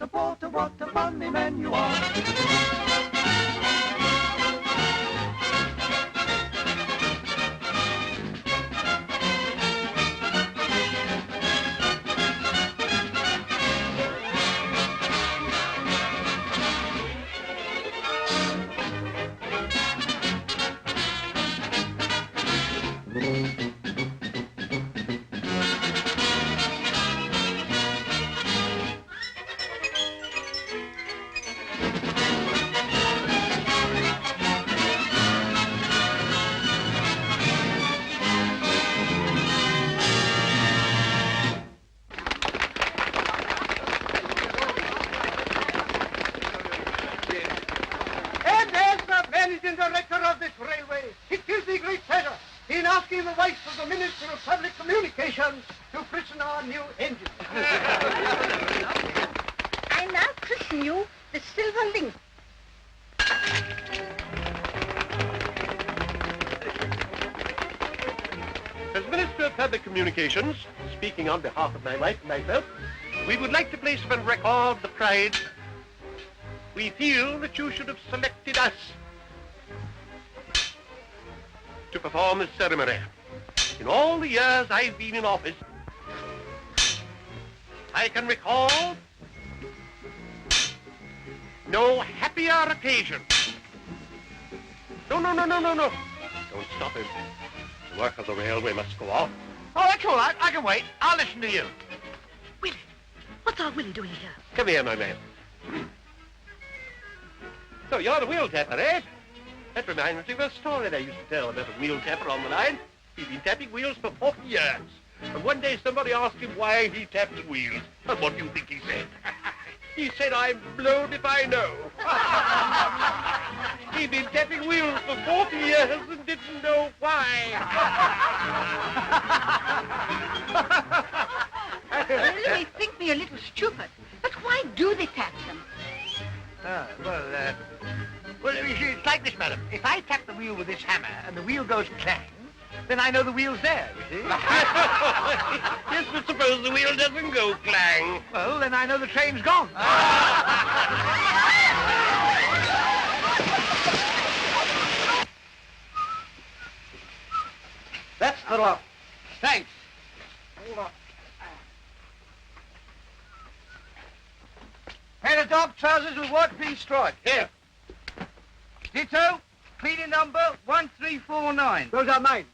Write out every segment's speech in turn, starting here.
porter, what a funny man you are. Managing Director of this railway, it gives me great pleasure in asking the wife of the Minister of Public Communications to christen our new engine. I now christen you the Silver Link. As Minister of Public Communications, speaking on behalf of my wife and myself, we would like to place upon record the pride we feel that you should have selected us to perform this ceremony. In all the years I've been in office, I can recall no happier occasion. No. Don't stop him. The work of the railway must go on. Oh, that's all right. I can wait. I'll listen to you. Willie, what's our Willie doing here? Come here, my man. So you're the wheel tapper, eh? That reminds me of a story they used to tell about a wheel tapper on the line. He'd been tapping wheels for 40 years. And one day somebody asked him why he tapped the wheels. And what do you think he said? He said, I'm blowed if I know. He'd been tapping wheels for 40 years and didn't know why. Really, they think me a little stupid. But why do they tap them? Well, you see, it's like this, madam. If I tap the wheel with this hammer and the wheel goes clang, then I know the wheel's there, you see? Yes, but suppose the wheel doesn't go clang. Well, then I know the train's gone. That's the lot. Thanks. Hold on. Pair of dark trousers with white piece stripe. Here. Ditto, cleaning number 1349. Those are mine.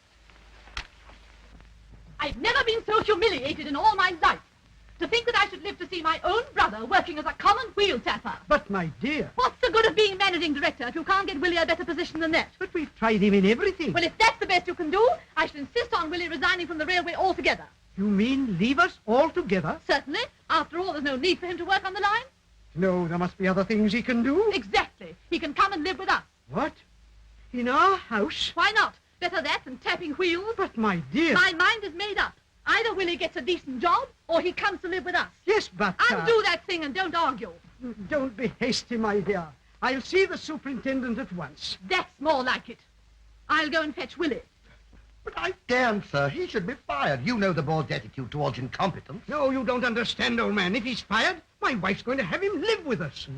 I've never been so humiliated in all my life. To think that I should live to see my own brother working as a common wheel tapper. But, my dear... What's the good of being managing director if you can't get Willie a better position than that? But we've tried him in everything. Well, if that's the best you can do, I shall insist on Willie resigning from the railway altogether. You mean leave us altogether? Certainly. After all, there's no need for him to work on the line. No, there must be other things he can do. Exactly. He can come and live with us. What? In our house? Why not? Better that than tapping wheels. But, my dear... My mind is made up. Either Willie gets a decent job, or he comes to live with us. Yes, but... Undo that thing and don't argue. Don't be hasty, my dear. I'll see the superintendent at once. That's more like it. I'll go and fetch Willie. But I daren't, sir. He should be fired. You know the board's attitude towards incompetence. No, you don't understand, old man. If he's fired, my wife's going to have him live with us.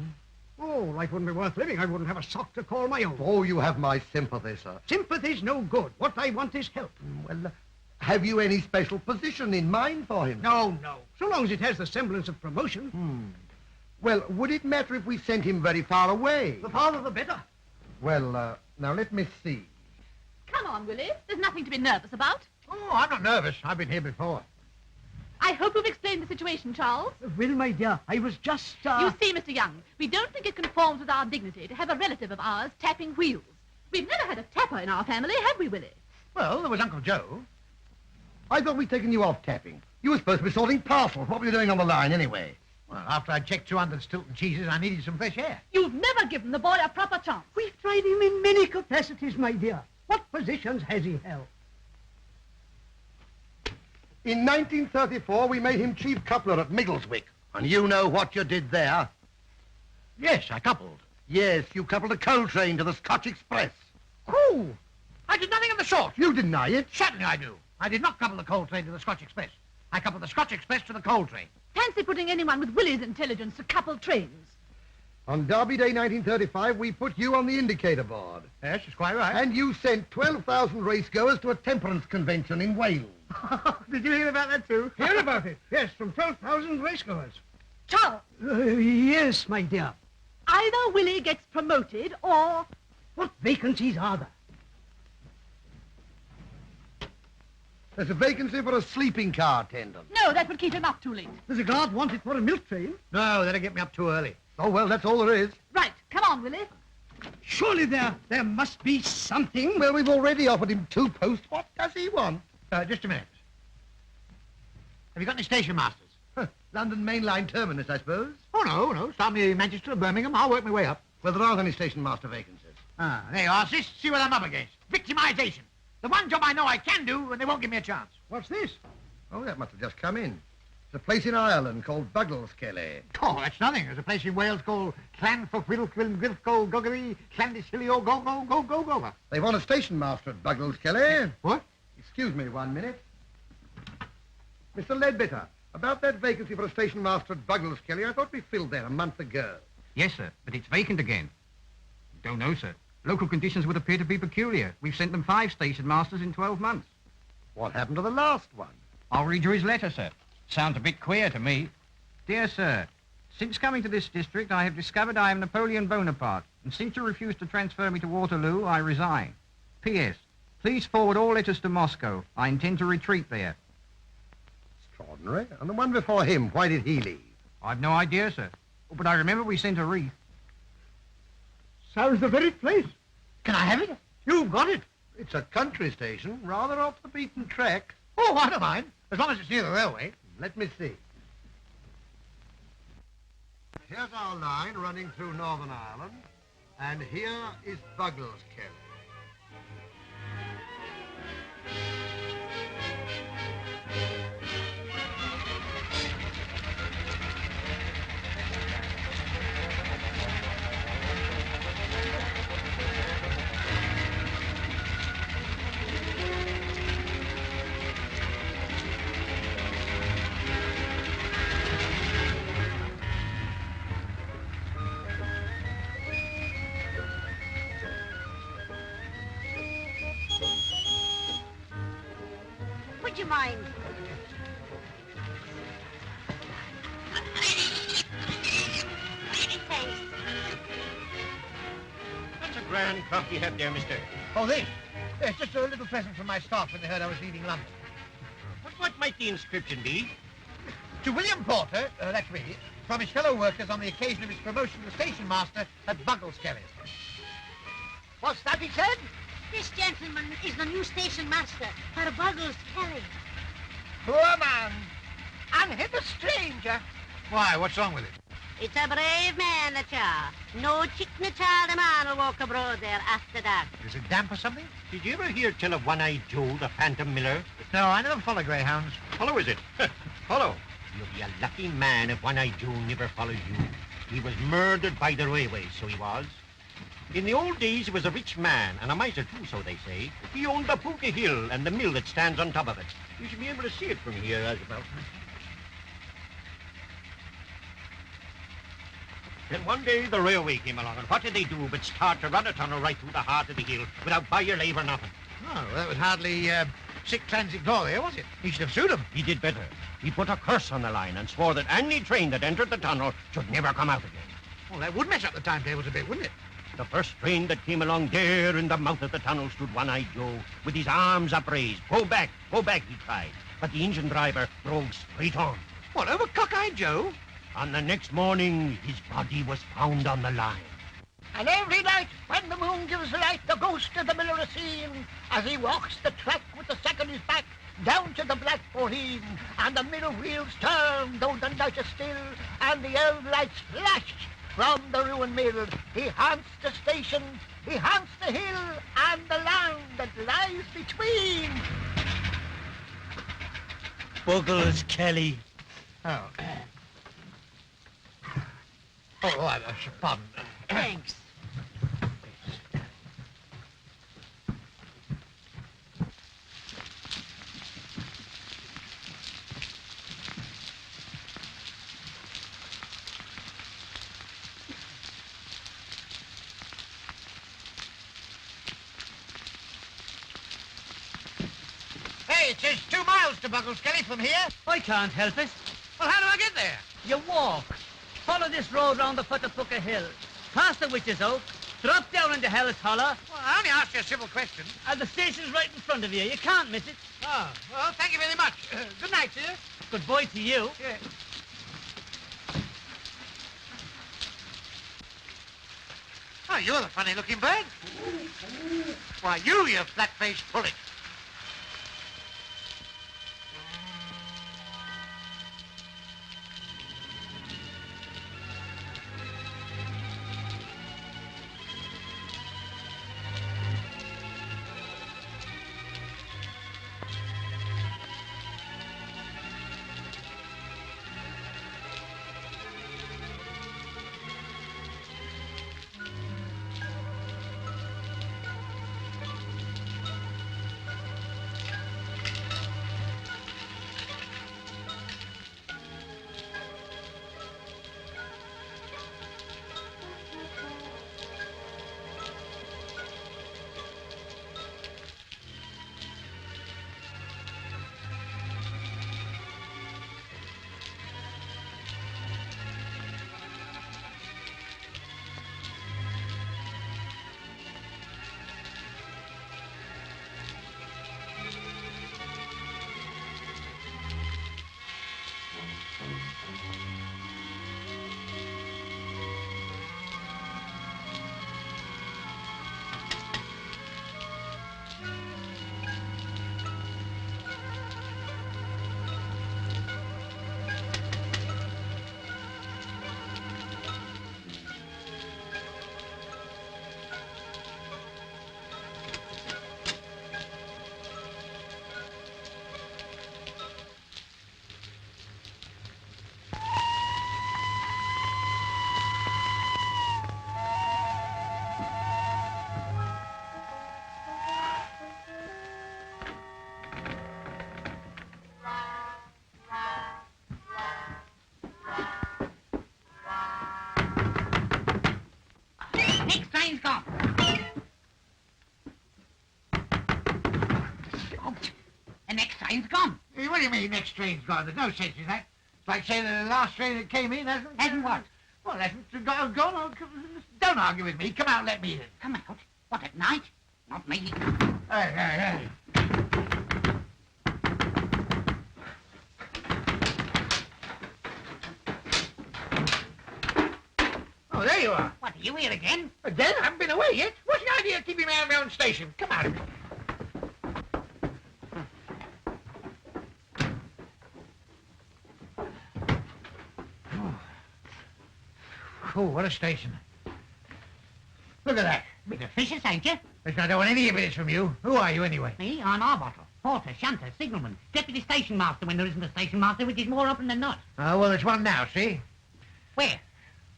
Oh, life wouldn't be worth living. I wouldn't have a sock to call my own. Oh, you have my sympathy, sir. Sympathy's no good. What I want is help. Well, have you any special position in mind for him? No. So long as it has the semblance of promotion. Well, would it matter if we sent him very far away? The farther the better. Well, now let me see. Come on, Willie. There's nothing to be nervous about. Oh, I'm not nervous. I've been here before. I hope you've explained the situation, Charles. Well, my dear, I was just... You see, Mr. Young, we don't think it conforms with our dignity to have a relative of ours tapping wheels. We've never had a tapper in our family, have we, Willie? Well, there was Uncle Joe. I thought we'd taken you off tapping. You were supposed to be sorting parcels. What were you doing on the line, anyway? Well, after I'd checked 200 Stilton cheeses, I needed some fresh air. You've never given the boy a proper chance. We've tried him in many capacities, my dear. What positions has he held? In 1934, we made him chief coupler at Miggleswick. And you know what you did there? Yes, I coupled. Yes, you coupled a coal train to the Scotch Express. Who? I did nothing of the sort. You deny it? Certainly I do. I did not couple the coal train to the Scotch Express. I coupled the Scotch Express to the coal train. Fancy putting anyone with Willie's intelligence to couple trains. On Derby Day 1935, we put you on the indicator board. Yes, it's quite right. And you sent 12,000 racegoers to a temperance convention in Wales. Did you hear about that too? Hear about it? Yes, from 12,000 racegoers. Charles, Yes, my dear. either Willie gets promoted or... What vacancies are there? There's a vacancy for a sleeping car attendant. No, that would keep him up too late. There's a guard wanted for a milk train. No, that'll get me up too early. Oh, well, that's all there is. Right, come on, Willie. Surely there must be something. Well, we've already offered him 2 posts. What does he want? Just a minute. Have you got any station masters? London Main Line terminus, I suppose. Oh, no. Start me Manchester or Birmingham. I'll work my way up. Well, there aren't any station master vacancies. There you are, sis. See what I'm up against. Victimization. The one job I know I can do, and they won't give me a chance. What's this? Oh, that must have just come in. It's a place in Ireland called Buggleskelly. Oh, that's nothing. There's a place in Wales called Clanfogwilgwilgwilgo Goggery, Clandishilio Go. They want a station master at Buggleskelly. What? Excuse me 1 minute. Mr. Ledbetter, about that vacancy for a station master at Buggleskelly, I thought we filled that a month ago. Yes, sir, but it's vacant again. Don't know, sir. Local conditions would appear to be peculiar. We've sent them 5 station masters in 12 months. What happened to the last one? I'll read you his letter, sir. Sounds a bit queer to me. Dear sir, since coming to this district, I have discovered I am Napoleon Bonaparte, and since you refuse to transfer me to Waterloo, I resign. P.S. Please forward all letters to Moscow. I intend to retreat there. Extraordinary. And the one before him, why did he leave? I've no idea, sir. Oh, but I remember we sent a wreath. Sounds the very place. Can I have it? You've got it. It's a country station, rather off the beaten track. Oh, I don't mind. As long as it's near the railway. Let me see. Here's our line running through Northern Ireland, and here is Buggleskelly. Would you mind? Thanks. That's a grand craft you have there, mister. Oh, this? Yes, just a little present from my staff when they heard I was leaving London. What might the inscription be? To William Porter, that's me, from his fellow workers on the occasion of his promotion to station master at Buggleskelly. What's that he said? This gentleman is the new station master for Buggles Kelly. Poor man. And him a stranger. Why, what's wrong with it? It's a brave man, the char. No chick na char, the man will walk abroad there after dark. Is it damp or something? Did you ever hear tell of One-Eyed Joe, the Phantom Miller? No, I never follow greyhounds. Hollow, is it? Hollow. You'll be a lucky man if One-Eyed Joe never followed you. He was murdered by the railway, so he was. In the old days, he was a rich man, and a miser too, so they say. He owned the Pooka Hill and the mill that stands on top of it. You should be able to see it from here, as about. Then one day the railway came along, and what did they do but start to run a tunnel right through the heart of the hill without buy or lave or nothing? Oh, well, that was hardly sick transit glory, was it? He should have sued him. He did better. He put a curse on the line and swore that any train that entered the tunnel should never come out again. Well, that would mess up the timetables a bit, wouldn't it? The first train that came along there in the mouth of the tunnel stood One-Eyed Joe with his arms upraised. Go back, he cried. But the engine driver drove straight on. What, over Cockeyed Joe? On the next morning, his body was found on the line. And every night, when the moon gives light, the ghost of the miller is seen as he walks the track with the sack on his back down to the Black Boheen. And the middle wheels turn, though the night is still, and the elm lights flash from the ruined mill. He haunts the station, he haunts the hill, and the land that lies between. Buggles Kelly. Oh. I should pardon. Thanks. It's 2 miles to Buggleskelly from here. I can't help it. Well, how do I get there? You walk. Follow this road round the foot of Booker Hill. Past the Witch's Oak. Drop down into Hell's Hollow. Well, I only asked you a civil question. And the station's right in front of you. You can't miss it. Oh, well, thank you very much. Good night to you. Goodbye to you. Yeah. Oh, you're the funny-looking bird. Why, you flat-faced pullet. Next train's gone. Stopped. The next train's gone. Hey, what do you mean next train's gone? There's no sense in that. It's like saying the last train that came in hasn't... Hasn't what? Well, hasn't gone. Don't argue with me. Come out and let me in. Come out. What, at night? Not me. Hey. Oh, there you are. What, are you here again? Again? I haven't been away yet. What's the idea of keeping me out of my own station? Come out of it. Oh, what a station. Look at that. Bit officious, ain't you? Listen, I don't want any evidence from you. Who are you, anyway? Me, I'm Arbottle. Porter, shunter, signalman, deputy station master when there isn't a station master, which is more often than not. Oh, well, there's one now, see? Where?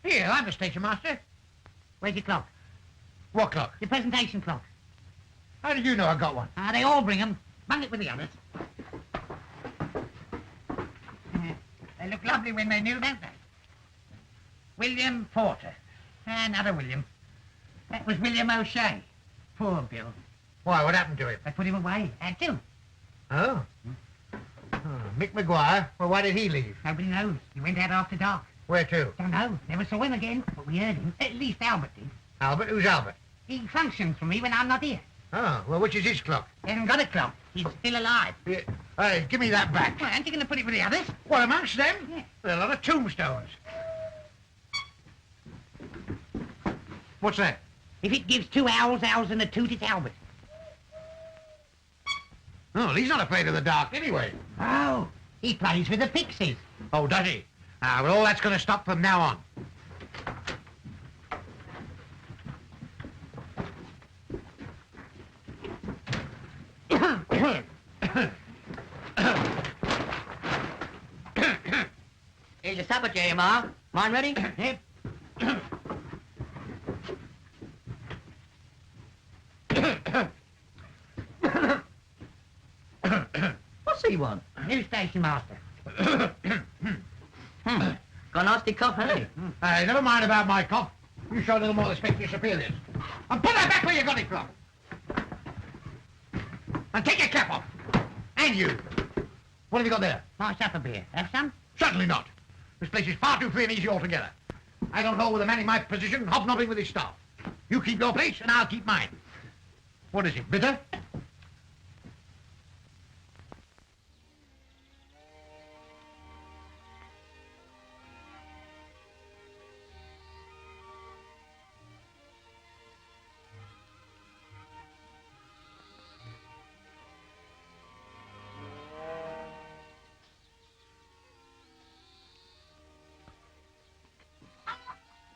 Here, I'm the station master. Where's your clock? What clock? Your presentation clock. How did you know I got one? They all bring 'em. Bung it with the others. They look lovely when they're new, don't they? William Porter. Another William. That was William O'Shea. Poor Bill. Why, what happened to him? They put him away. Had to. Oh? Mick Maguire? Well, why did he leave? Nobody knows. He went out after dark. Where to? Don't know. Never saw him again. But we heard him. At least Albert did. Albert? Who's Albert? He functions for me when I'm not here. Oh, well, which is his clock? He hasn't got a clock. He's still alive. Yeah. Hey, give me that back. Well, aren't you going to put it with the others? What, amongst them? Yeah. There are a lot of tombstones. What's that? If it gives 2 owls, owls and a toot, it's Albert. Oh, well, he's not afraid of the dark anyway. Oh, he plays with the pixies. Oh, does he? Ah, well, all that's going to stop from now on. Here's your supper, J.M.R. Mine ready? Yep. What's he want? New station master. Got a nasty cough, hasn't he? Hey, never mind about my cough. You show a little more respect to your superiors. And put that back where you got it from. And take your cap off. And you. What have you got there? My supper beer. Have some? Certainly not. This place is far too free and easy altogether. I don't hold with a man in my position hobnobbing with his staff. You keep your place, and I'll keep mine. What is it, bitter?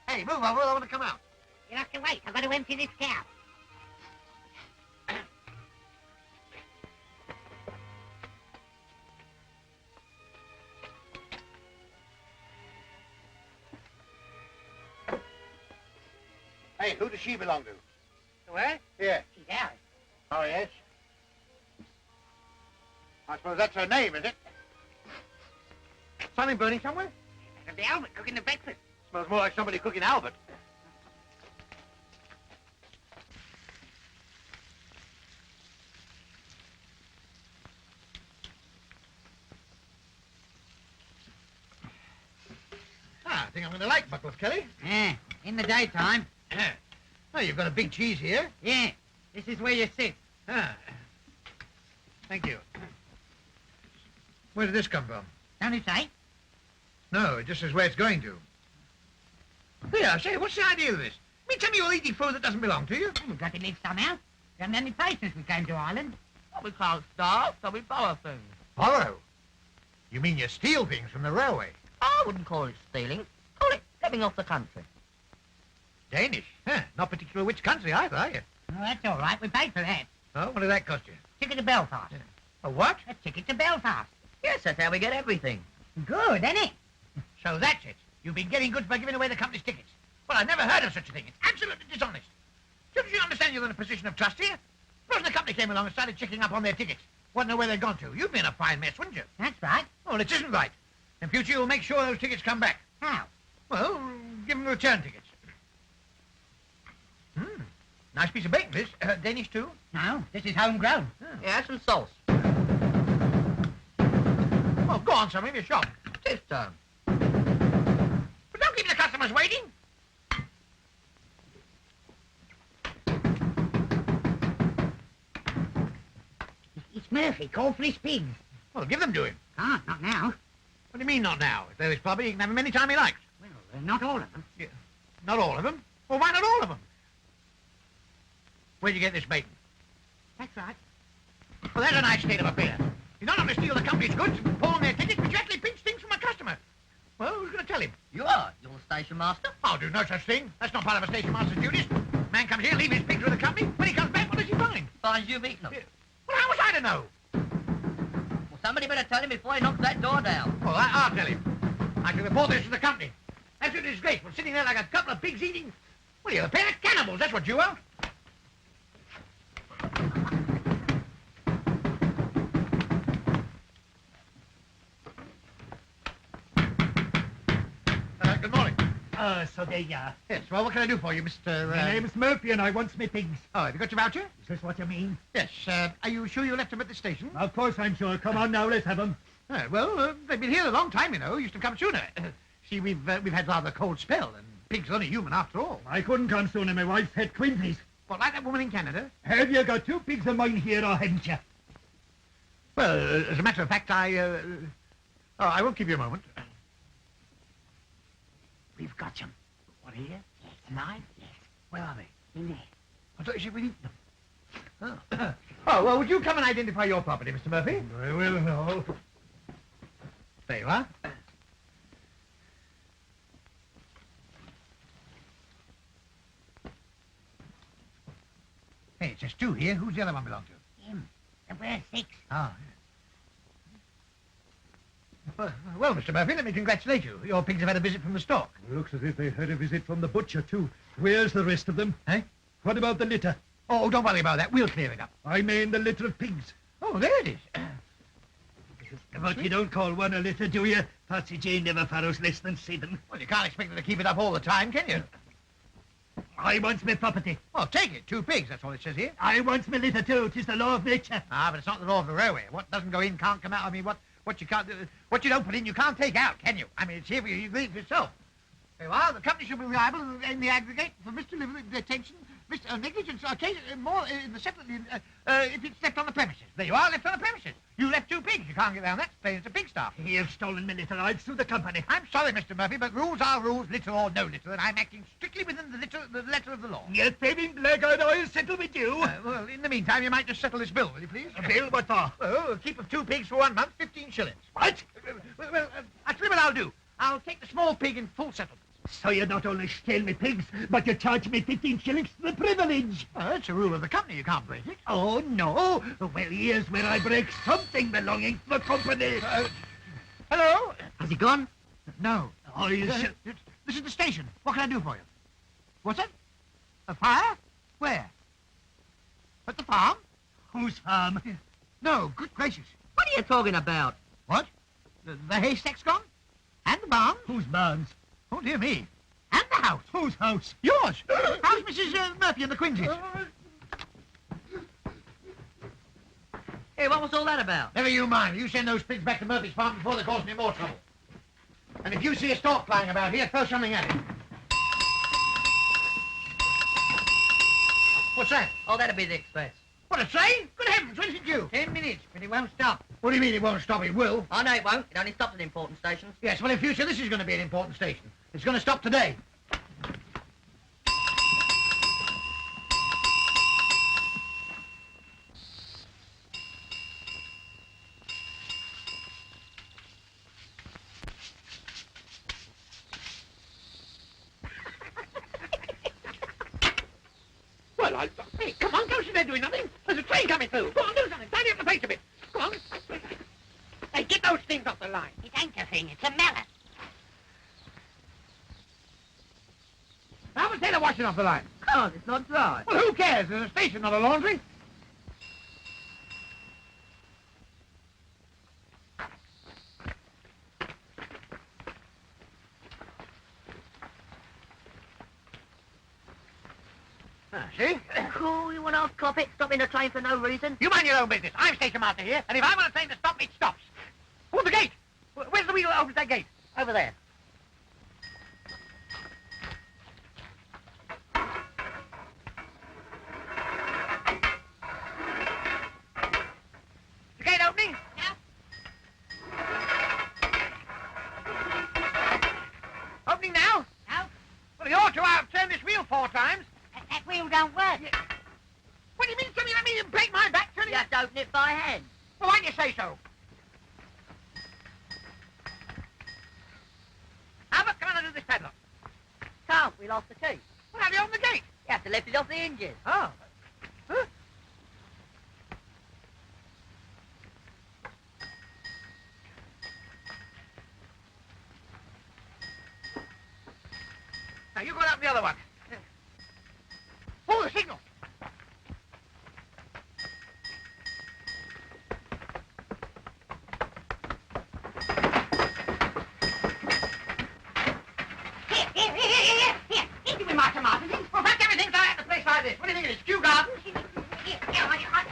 Hey, move over, I want to come out. You'll have to wait. I've got to empty this cow. Hey, who does she belong to? Where? Here. She's ours. Oh, yes? I suppose that's her name, is it? Something burning somewhere? There's the Albert cooking the breakfast. Smells more like somebody cooking Albert. I think I'm going to like Buckles, Kelly. Yeah, in the daytime. Oh, you've got a big cheese here. Yeah, this is where you sit. Ah. Thank you. Where did this come from? Don't it say? No, it just says where it's going to. Here, say, what's the idea of this? I mean, tell me you're eating food that doesn't belong to you. We've got to live somehow. We haven't any place since we came to Ireland. Well, we can't starve, so we borrow things. Borrow? You mean you steal things from the railway? I wouldn't call it stealing. Call it living off the country. Danish? Huh, not particular which country either, are you? Oh, that's all right. We paid for that. Oh, what did that cost you? Ticket to Belfast. A what? A ticket to Belfast. Yes, that's how we get everything. Good, isn't it? So that's it. You've been getting goods by giving away the company's tickets. Well, I've never heard of such a thing. It's absolutely dishonest. Don't you understand you're in a position of trust here? Suppose the company came along and started checking up on their tickets. Wouldn't know where they'd gone to. You'd be in a fine mess, wouldn't you? That's right. Well, it isn't right. In future, you'll make sure those tickets come back. How? Well, give them return tickets. Nice piece of bacon, this. Danish, too? No, this is homegrown. Yeah, some sauce. Oh, go on, son. Maybe a shop. This time. But don't keep the customers waiting. It's Murphy. Call for his pigs. Well, give them to him. Can't, not now. What do you mean, not now? If they're his property, he can have them any time he likes. Well, not all of them. Yeah. Not all of them? Well, why not all of them? Where'd you get this bacon? That's right. Well, that's a nice state of affairs. You don't only steal the company's goods and pawn their tickets, but you actually pinch things from a customer. Well, who's going to tell him? You are. You're the station master. I'll do no such thing. That's not part of a station master's duties. Man comes here, leaves his pigs with the company. When he comes back, what does he find? Finds you've eaten them. Yeah. Well, how was I to know? Well, somebody better tell him before he knocks that door down. Well, I'll tell him. I can report this to the company. That's a disgrace. We're sitting there like a couple of pigs eating... What are you, a pair of cannibals? That's what you are. Good morning. So there you are. Yes, well, what can I do for you, Mr... My name's Murphy and I wants me pigs. Oh, have you got your voucher? Is this what you mean? Yes. Are you sure you left them at the station? Of course I'm sure. Come on now, let's have them. Well, they've been here a long time, you know. Used to come sooner. See, we've had rather a cold spell, and pigs are only human after all. I couldn't come sooner. My wife's had twinsies. What, like that woman in Canada? Have you got two pigs of mine here or haven't you? Well, as a matter of fact, I won't keep you a moment. We've got them. What, here? Yes. Alive? Yes. Where are they? In there. I thought you said we'd eaten them. Oh. Oh, well, would you come and identify your property, Mr. Murphy? I will now. There you are. Hey, it says two here. Who's the other one belong to? Him. And we're 6. Ah, well, Mr. Murphy, let me congratulate you. Your pigs have had a visit from the stock. Looks as if they had a visit from the butcher, too. Where's the rest of them? Eh? What about the litter? Oh, don't worry about that. We'll clear it up. I mean the litter of pigs. Oh, there it is. But you don't call one a litter, do you? Patsy Jane never farrows less than 7. Well, you can't expect her to keep it up all the time, can you? I wants my property. Well, take it. 2 pigs, that's all it says here. I wants my litter too. 'Tis the law of nature. Ah, but it's not the law of the railway. What doesn't go in can't come out. I mean, what you can't, what you don't put in, you can't take out, can you? I mean, it's here for you. You leave it for yourself. Very well. The company should be liable in the aggregate for misdelivery, detention, negligence, occasion, more in the settlement if it's left on the premises. There you are, left on the premises. You left 2 pigs. You can't get around that. It's plain as a pigsty. You've stolen my litter. I've sued the company. I'm sorry, Mr. Murphy, but rules are rules, litter or no litter, and I'm acting strictly within the letter of the law. Yes, paving blackguard, I'll settle with you. Well, in the meantime, you might just settle this bill, will you please? A bill? What for? Well, keep of 2 pigs for 1 month, 15 shillings. What? Well, I'll tell you what I'll do. I'll take the small pig in full settlement. So you not only steal me pigs, but you charge me 15 shillings for the privilege. Well, that's a rule of the company. You can't break it. Oh, no. Well, here's where I break something belonging to the company. Hello? Has he gone? No. Oh, you This is the station. What can I do for you? What's it? A fire? Where? At the farm? Whose farm? No, good gracious. What are you talking about? What? The haystack's gone? And the barn? Whose barns? Oh, dear me. And the house. Whose house? Yours. How's Mrs. Murphy and the Quincy's? Hey, what was all that about? Never you mind. You send those pigs back to Murphy's farm before they cause me more trouble. And if you see a stork flying about here, throw something at it. What's that? Oh, that'll be the express. What, a train? Good heavens, when's it due? 10 minutes, but it won't stop. What do you mean it won't stop? It will. Oh, no, it won't. It only stops at important stations. Yes, well, in future, this is going to be an important station. It's going to stop today. Well, hey, come on, go sit there doing nothing. There's a train coming through. Go on, do something. Tidy up the place a bit. Go on. Hey, get those things off the line. It ain't a thing, it's a mallet. How was Taylor washing off the line? Oh, it's not dry. Well, who cares? There's a station, not a laundry. See? Cool, you want to cop it? Stopping the train for no reason? You mind your own business. I'm stationmaster here, and if I want a train to stop, it stops. Hold the gate. Where's the wheel that opens that gate? Over there. The gate opening? Opening now? No. Well, you ought to have turned this wheel 4 times. That wheel don't work. What do you mean, something let me break my back turning You have to open it by hand. Well, why do you say so? How much can I do this padlock? Can't, we lost the key. Well, have you opened the gate? You have to lift it off the hinges. Oh. Huh? Now, you go out the other one. Oh, the signal. Here. Give me my tomatoes. Well, that's everything done at the place like this. What do you think it is, Kew Gardens?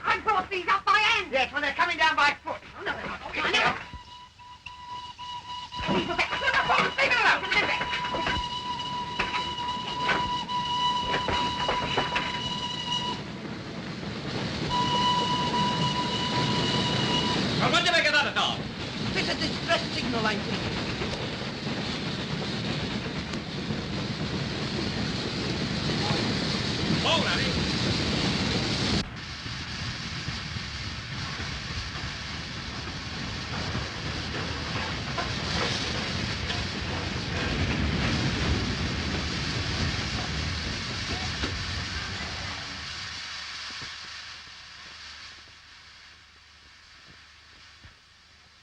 I brought these up by hand. Yes, well, they're coming down by foot. Oh, no, they're not. Oh, yes, I they know. are. Leave it alone. Leave it alone. Well, what do you make of that at all? It's a distress signal, I think. Oh, Larry.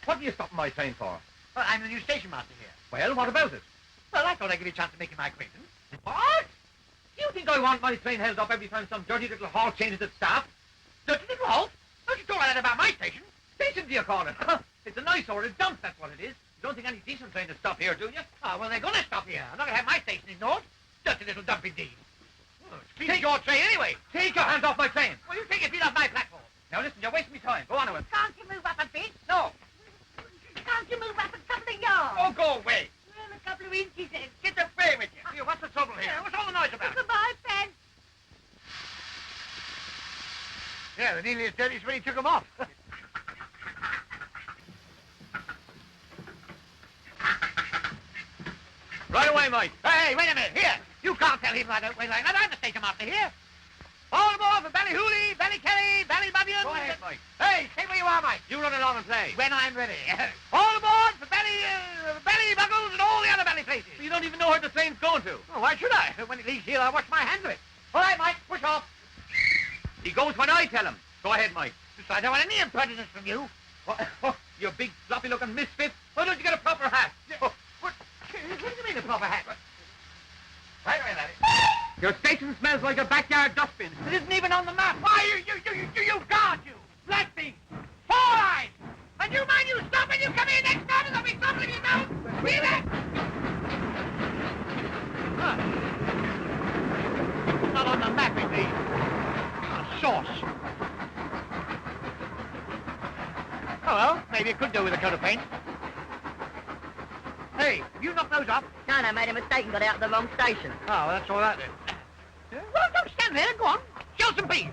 What are you stopping my train for? Well, I'm the new station master here. Well, what about it? Well, I thought I'd give you a chance to make my acquaintance. What? Do you think I want my train held up every time some dirty little halt changes its staff? Dirty little halt? Don't you talk like that about my station? Station, do you call it? It's a nice or a dump, that's what it is. You don't think any decent train will stop here, do you? Oh, well, they're going to stop here. I'm not going to have my station ignored. Dirty little dump indeed. It's your train anyway. Take your hands off my train. Well, you take your feet off my platform. Now listen, you're wasting me time. Go on to it. Can't you move up a bit? No. Can't you move up a couple of yards? Oh, go away. Well, a couple of inches then. Get away with you. Here, what's the trouble here? What's all the noise about? Goodbye, friend. Yeah, they're nearly as dirty as when he took them off. Right away, Mike. Hey, wait a minute. Here. You can't tell him I don't wait like that. I'm the station master here. All aboard for Ballyhooly, Ballykelly, Ballybunion. Go ahead, Mike. Hey, stay where you are, Mike. You run along and play. When I'm ready. All aboard for Ballybuggles and all the other Bally places. You don't even know where the train's going to. Oh, why should I? When it leaves here, I'll wash my hands of it. All right, Mike, push off. He goes when I tell him. Go ahead, Mike. I don't want any impertinence from you. What? You big floppy-looking misfit. Why don't you get a proper hat? What do you mean a proper hat? Right, laddie. Your station smells like a backyard dustbin. It isn't even on the map. Why, you guard, you! Black thing! Four-eyed! And you mind you stop and you come here next time and I'll be troubling you down! See that? Huh. It's not on the map, indeed. Sauce. Oh, well, maybe it could do with a coat of paint. Hey, you knocked those up? No, I made a mistake and got out of the wrong station. Oh, well, that's all right then. Well, don't stand there. Go on. Show some peas.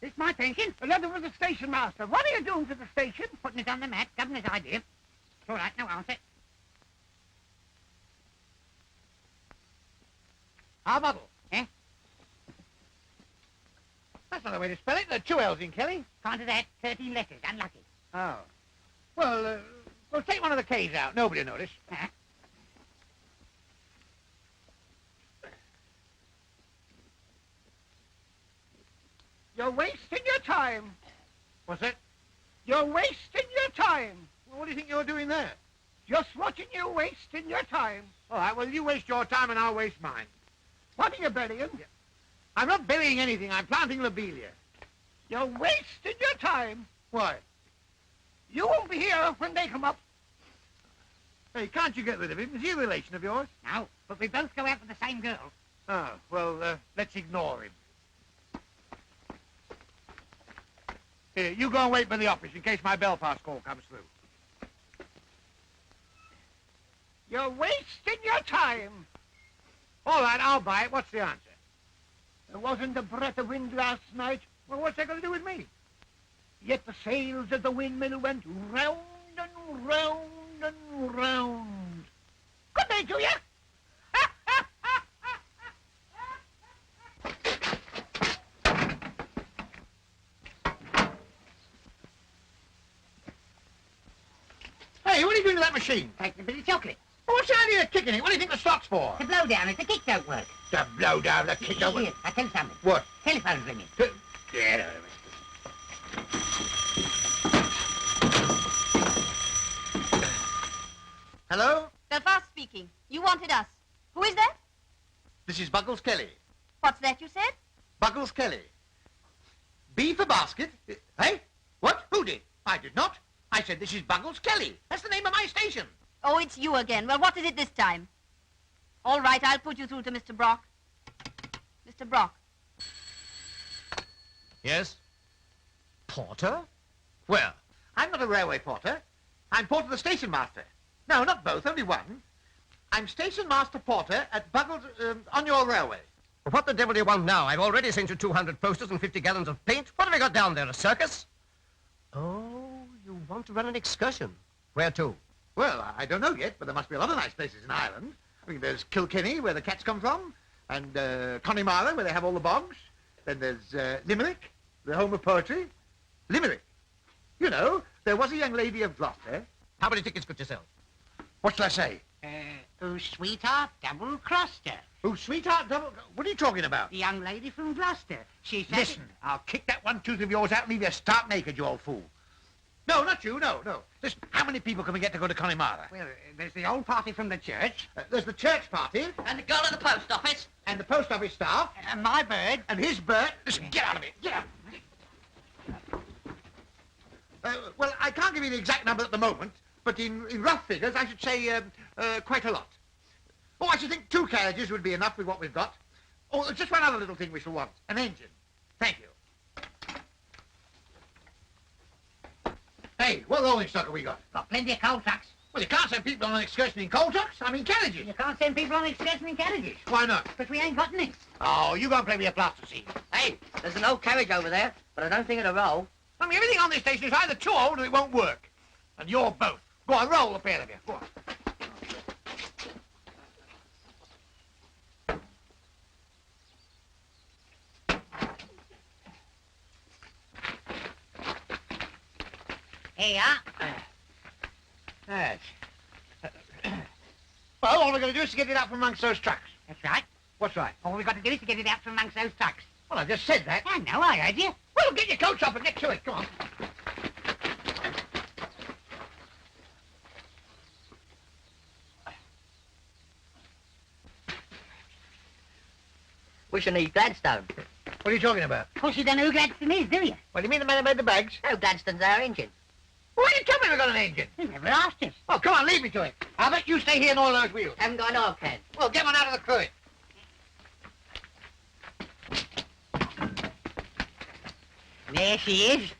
It's my pension. Another was the station master. What are you doing to the station? Putting it on the map. Governor's idea. It's all right, no answer. Arbuckle. Eh? That's not the way to spell it. There are two L's in Kelly. Can't do that. 13 letters. Unlucky. Oh. Well, take one of the K's out. Nobody will notice. Huh? You're wasting your time. What's that? You're wasting your time. Well, what do you think you're doing there? Just watching you wasting your time. All right, well, you waste your time and I'll waste mine. What are you burying? I'm not burying anything. I'm planting lobelia. You're wasting your time. Why? You won't be here when they come up. Hey, can't you get rid of him? Is he a relation of yours? No, but we both go out with the same girl. Oh, well, let's ignore him. Here, you go and wait by the office in case my Belfast call comes through. You're wasting your time. All right, I'll buy it. What's the answer? There wasn't a breath of wind last night, Well, what's that going to do with me? yet the sails of the windmill went round and round and round. Good day to you. Hey, what are you doing to that machine? Take a bit of chocolate. Well, what's the idea of kicking it? What do you think the stock's for? The blow down if the kick don't work. To blow down the kick over. Here, I'll tell you something. What? Telephone's ringing. Get out of it. Hello? Belfast speaking. You wanted us. Who is that? This is Buggles Kelly. What's that you said? Buggles Kelly. B for basket. Hey? What? Who did? I did not. I said this is Buggles Kelly. That's the name of my station. Oh, it's you again. Well, what is it this time? All right, I'll put you through to Mr. Brock. Mr. Brock. Yes? Porter? Where? I'm not a railway porter. I'm porter the station master. No, not both, only one. I'm station master porter at Buggles, on your railway. What the devil do you want now? I've already sent you 200 posters and 50 gallons of paint. What have you got down there, a circus? Oh, you want to run an excursion. Where to? Well, I don't know yet, but there must be a lot of nice places in Ireland. I mean, there's Kilkenny, where the cats come from, and Connemara, where they have all the bogs. Then there's Limerick, the home of poetry. Limerick. You know, there was a young lady of Gloucester. How many tickets could you sell? What shall I say? Oh, sweetheart, double-crossed her. Oh, sweetheart, double... What are you talking about? The young lady from Gloucester. She said... Listen, I'll kick that one tooth of yours out and leave you stark naked, you old fool. No, not you, no. Listen, how many people can we get to go to Connemara? Well, there's the old party from the church. There's the church party. And the girl at the post office. And the post office staff. And my bird. And his bird. Listen, get out of it. Get out. Well, I can't give you the exact number at the moment, but in rough figures, I should say quite a lot. Oh, I should think 2 carriages would be enough with what we've got. Oh, just one other little thing we shall want. An engine. Thank you. Hey, what rolling stock have we got? Got plenty of coal trucks. Well, you can't send people on an excursion in coal trucks. I mean carriages. You can't send people on excursion in carriages. Why not? Because we ain't got any. Oh, you go and play with your plasticine. Hey, there's an old carriage over there, but I don't think it'll roll. I mean, everything on this station is either too old or it won't work. And you're both. Go on, roll the pair of you. Go on. Here you are. Yes. Well, all we're going to do is to get it out from amongst those trucks. That's right. What's right? All we've got to do is to get it out from amongst those trucks. Well, I just said that. I know, I heard you. Well, get your coats off and get to it. Come on. We shall need Gladstone. What are you talking about? Of course you don't know who Gladstone is, do you? Well, you mean the man who made the bags? No, Gladstone's our engine. Why didn't you tell me we got an engine? You never asked us. Oh, come on, leave me to it. I'll bet you stay here and all those wheels. Haven't got an oil can. Well, get one out of the cruet. There she is.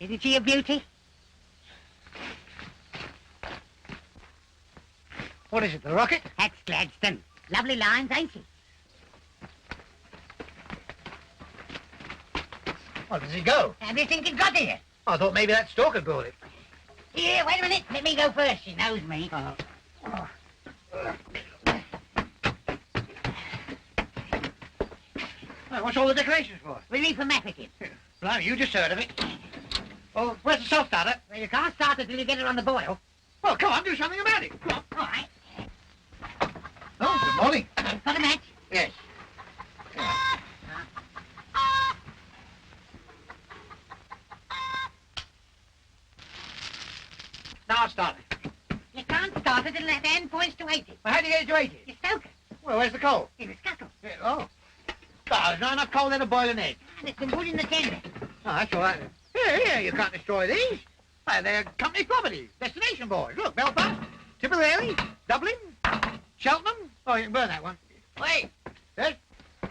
Isn't she a beauty? What is it, the rocket? That's Gladstone. Lovely lines, ain't she? Well, does he go? How do you think it got here? I thought maybe that stalker brought it. Here, wait a minute. Let me go first. She knows me. Well, what's all the decorations for? Relief from African. Blimey, you just heard of it. Well, where's the self-starter? Well, you can't start it till you get it on the boil. Well, come on, do something about it. Come on. All right. Oh, good morning. Got a match? Yes. Now I'll start it. You can't start it until that hand points to 80. Well, how do you get it to 80? You stoke it. Well, where's the coal? In the scuttle. Yeah, oh. Oh, there's not enough coal there to boil an egg. And it's been put in the tender. Oh, that's all right. Here, you can't destroy these. Why, they're company property. Destination boys. Look, Belfast, Tipperary, Dublin, Cheltenham. Oh, you can burn that one. Wait, Yes?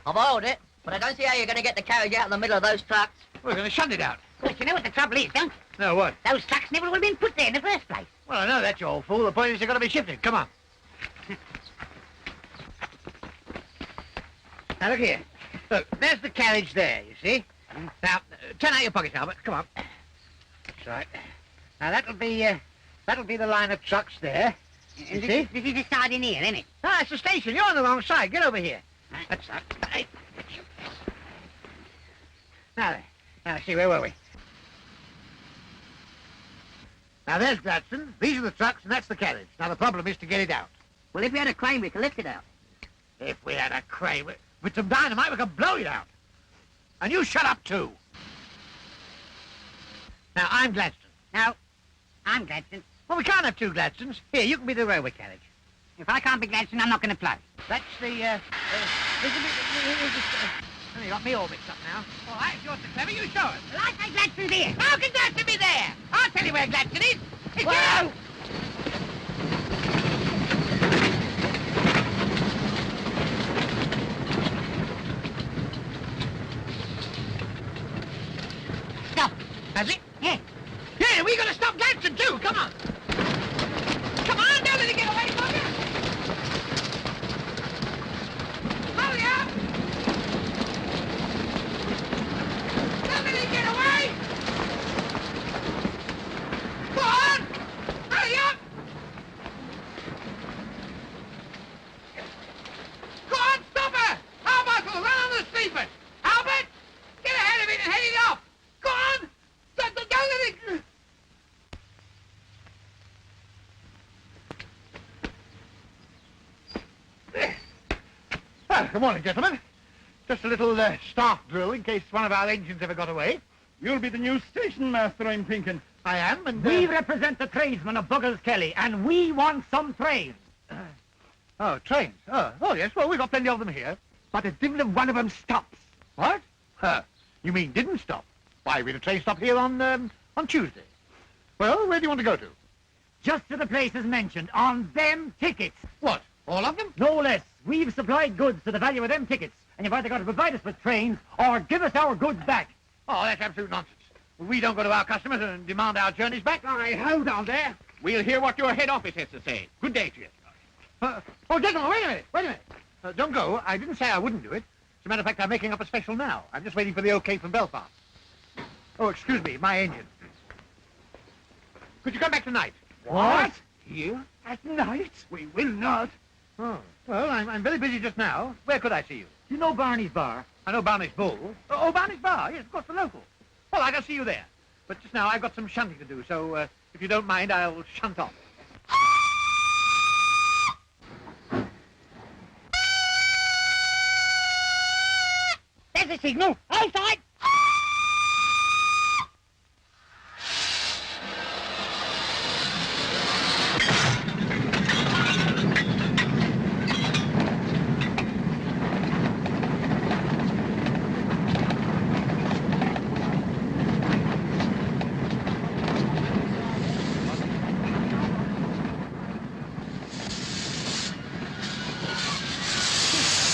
I've oiled it, but I don't see how you're going to get the carriage out in the middle of those trucks. We're going to shunt it out. But you know what the trouble is, don't you? No, what? Those trucks never would have been put there in the first place. Well, I know that, you old fool. The point is they've got to be shifted. Come on. Now, look here. Look, there's the carriage there, you see? Now, turn out your pockets, Albert. Come on. That's right. Now, that'll be the line of trucks there. You see? This is the side in here, isn't it? Ah, it's the station. You're on the wrong side. Get over here. That's that. Hey. Now, see, where were we? Now, there's Gladstone. These are the trucks, and that's the carriage. Now, the problem is to get it out. Well, if you had a crane, we could lift it out. If we had a crane, with some dynamite, we could blow it out. And you shut up, too. Now, I'm Gladstone. No, I'm Gladstone. Well, we can't have 2 Gladstones. Here, you can be the railway carriage. If I can't be Gladstone, I'm not going to play. That's the, you got me all mixed up now. All right, you're so clever, you show us. Well, I say Gladstone's here. How can Gladstone be there? I'll tell you where Gladstone is. It's Whoa! you! Stop. Has it? Yes. Yeah, we got to stop Gladstone, too. Come on. Come on, don't let it get away from you. Hurry up. Don't let it get away. Go on. Hurry up. Go on, stop her. Albert will run on the sleepers. Albert, get ahead of it and head it off. Go on. Don't let it... Well, good morning, gentlemen. Just a little staff drill in case one of our engines ever got away. You'll be the new station master, I'm thinking. I am, and... We represent the tradesmen of Buggles Kelly, and we want some trains. Oh, trains. Oh, yes, well, we've got plenty of them here. But a dimple of one of them stops. What? You mean didn't stop? Why, we had a train stop here on Tuesday. Well, where do you want to go to? Just to the places mentioned on them tickets. What, all of them? No less. We've supplied goods to the value of them tickets, and you've either got to provide us with trains or give us our goods back. Oh, that's absolute nonsense. We don't go to our customers and demand our journeys back. All right, hold on there. We'll hear what your head office has to say. Good day to you. Oh, gentlemen, wait a minute. Don't go. I didn't say I wouldn't do it. As a matter of fact, I'm making up a special now. I'm just waiting for the okay from Belfast. Oh, excuse me, my engine. Could you come back tonight? What? Here? At night? We will not. Oh, well, I'm very busy just now. Where could I see you? You know Barney's Bar? I know Barney's Bull. Oh, Barney's Bar. Yes, of course, the local. Well, I can see you there. But just now I've got some shunting to do, so if you don't mind, I'll shunt off. There's a signal. Outside.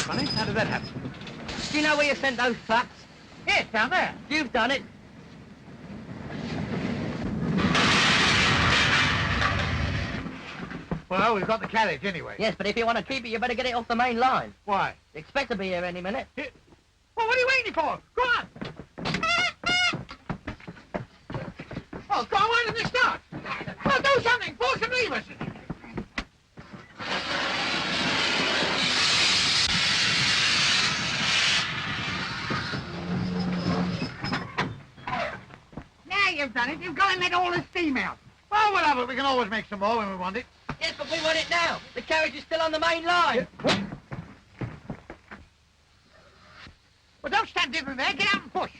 Funny, how did that happen? Do you know where you sent those trucks? Yes, down there. You've done it. Well, we've got the carriage anyway. Yes, but if you want to keep it, you better get it off the main line. Why? Expect to be here any minute. Well, what are you waiting for? Go on. Oh, go on, why didn't it start? Well, do something. Pull some levers. Now you've done it. You've got to let all the steam out. Well, whatever. We can always make some more when we want it. Yes, but we want it now. The carriage is still on the main line. Well, don't stand digging there. Get out and push.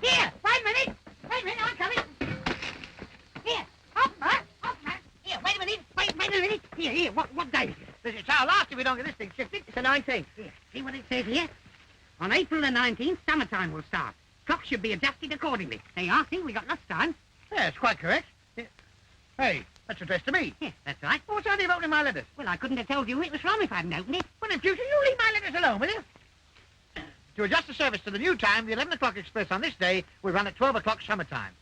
Here, wait a minute. Wait a minute, I'm coming. Here, up, man. Here, wait a minute. Wait a minute. Here, what day is it? It's our last if we don't get this thing shifted. It's the 19th. Here, see what it says here? On April the 19th, summertime will start. Clocks should be adjusted accordingly. There you are, see, we got lots of time. Yeah, it's quite correct. Yeah. Hey, that's addressed to me. Yes, that's right. Well, what's the idea of opening my letters? Well, I couldn't have told you who it was from if I hadn't opened it. Well, in future, you leave my letters alone, will you? To adjust the service to the new time, the 11 o'clock express on this day will run at 12 o'clock summertime.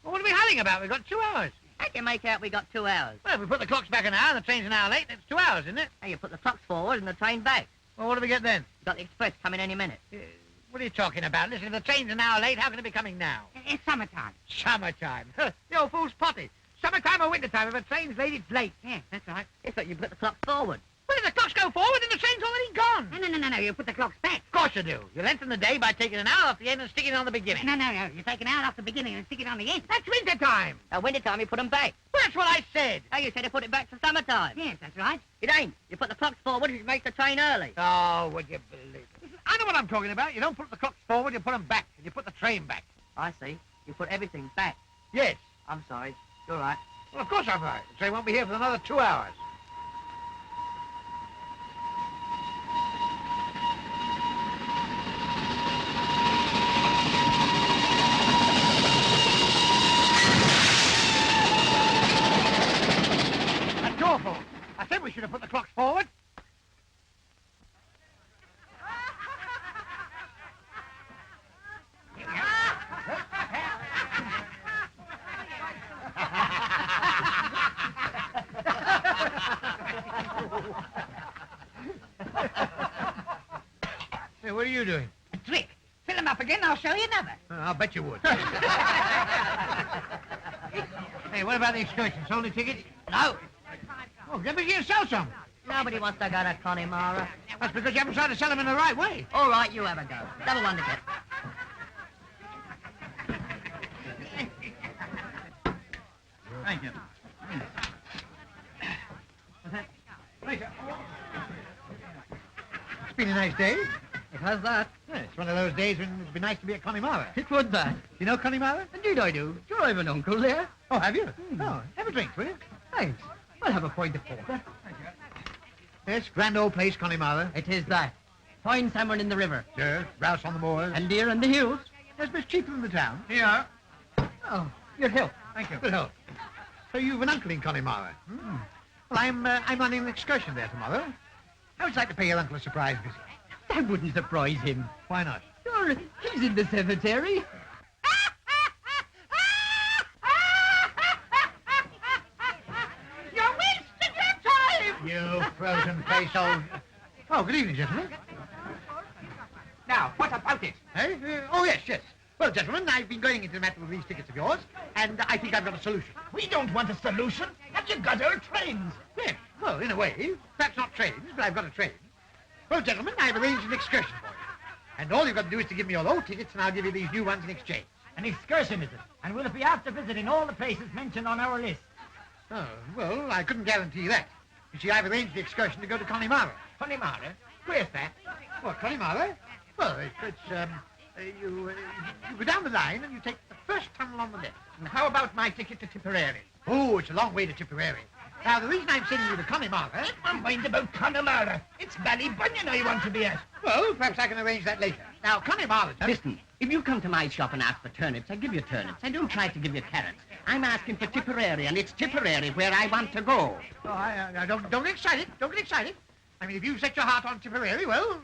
Well, what are we hurrying about? We've got 2 hours. How can you make out we got 2 hours? Well, if we put the clocks back an hour and the train's an hour late, that's 2 hours, isn't it? Hey, you put the clocks forward and the train back. Well, what do we get then? You got the express coming any minute. What are you talking about? Listen, if the train's an hour late, how can it be coming now? It's summertime. Summertime. The old fool's potty. Summertime or wintertime, if a train's late, it's late. Yes, that's right. Yes, but you put the clocks forward. Well, if the clocks go forward, then the train's already gone. No, you put the clocks back. Of course you do. You lengthen the day by taking an hour off the end and sticking it on the beginning. No, you take an hour off the beginning and stick it on the end. That's wintertime. Winter time, you put them back. Well, that's what I said. Oh, you said to put it back to summertime. Yes, that's right. It ain't. You put the clocks forward, which makes the train early. Oh, would you believe it? Listen, I know what I'm talking about. You don't put the clocks forward, you put them back. And you put the train back. I see. You put everything back. Yes. I'm sorry. You're right. Well, of course I'm right. The train won't be here for another 2 hours. That's your fault. I said we should have put the clocks forward. Hey, what are you doing? A trick. Fill them up again, I'll show you another. I'll bet you would. Hey, what about the excursion? Sold the ticket? No. Oh, get me here and sell some. Nobody wants to go to Connemara. That's because you haven't tried to sell them in the right way. All right, you have a go. Double one to get. Thank you. been a nice day. It has that. Yeah, it's one of those days when it'd be nice to be at Connemara. It would that. You know Connemara? Indeed I do. Sure, I've an uncle there. Oh, have you? Oh, have a drink, will you? Thanks. I'll have a pint of porter. Yes, grand old place, Connemara. It is that. Fine salmon in the river. Yes, grouse on the moors. And deer in the hills. Yes, but it's cheaper than the town. Here. Oh, your health. Thank you. Good help. So you've an uncle in Connemara? Hmm. Well, I'm running an excursion there tomorrow. I would like to pay your uncle a surprise visit. That wouldn't surprise him. Why not? Sure, he's in the cemetery. You're wasting your time! You frozen-faced old... Oh, good evening, gentlemen. Now, what about it? Hey? Oh, yes, yes. Well, gentlemen, I've been going into the matter of these tickets of yours, and I think I've got a solution. We don't want a solution. Have you got our trains? Yes, well, in a way. Perhaps not trains, but I've got a train. Well, gentlemen, I've arranged an excursion for you. And all you've got to do is to give me your old tickets, and I'll give you these new ones in exchange. An excursion, is it? And will it be after visiting all the places mentioned on our list? Oh, well, I couldn't guarantee that. You see, I've arranged the excursion to go to Connemara. Connemara? Where's that? What, Connemara? Well, you go down the line and you take the first tunnel on the left. And how about my ticket to Tipperary? Oh, it's a long way to Tipperary. Now, the reason I'm sending you to Connemara... Never mind about Connemara. It's Ballybunion I want to be at. Well, perhaps I can arrange that later. Now, Connemara... Listen, if you come to my shop and ask for turnips, I give you turnips. I don't try to give you carrots. I'm asking for Tipperary, and it's Tipperary where I want to go. Oh, don't get excited. Don't get excited. I mean, if you set your heart on Tipperary, well,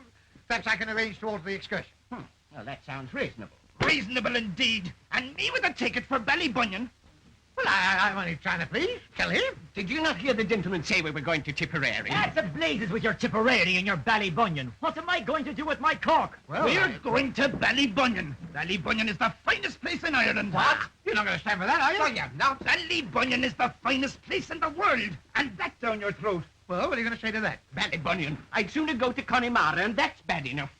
perhaps I can arrange towards the excursion. Well, that sounds reasonable. Reasonable indeed. And me with a ticket for Ballybunion. Well, I'm only trying to please. Tell him. Did you not hear the gentleman say we were going to Tipperary? That's the blazes with your Tipperary and your Ballybunion. What am I going to do with my Cork? Well, We're going to Ballybunion. Ballybunion is the finest place in Ireland. What? You're not going to stand for that, are you? Oh, yeah. Now, Ballybunion is the finest place in the world. And that's down your throat. Well, what are you going to say to that? Ballybunion. I'd sooner go to Connemara, and that's bad enough.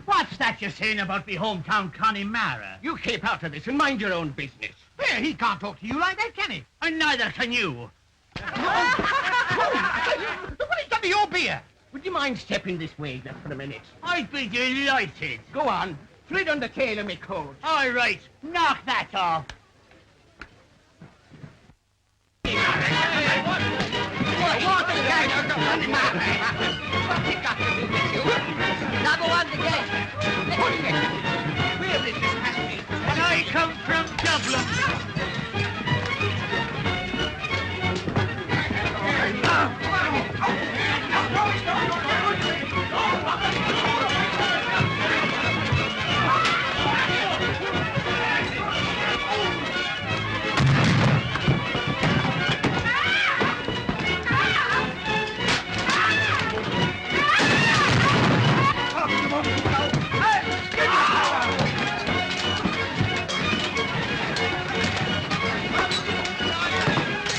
What's that you're saying about me hometown Connemara? You keep out of this and mind your own business. Here, he can't talk to you like that, can he? And neither can you. What has done to your beer? Would you mind stepping this way just for a minute? I'd be delighted. Go on. Flit on the tail of me coat. All right. Knock that off. Number one again. Where this is happening? And I come from Dublin.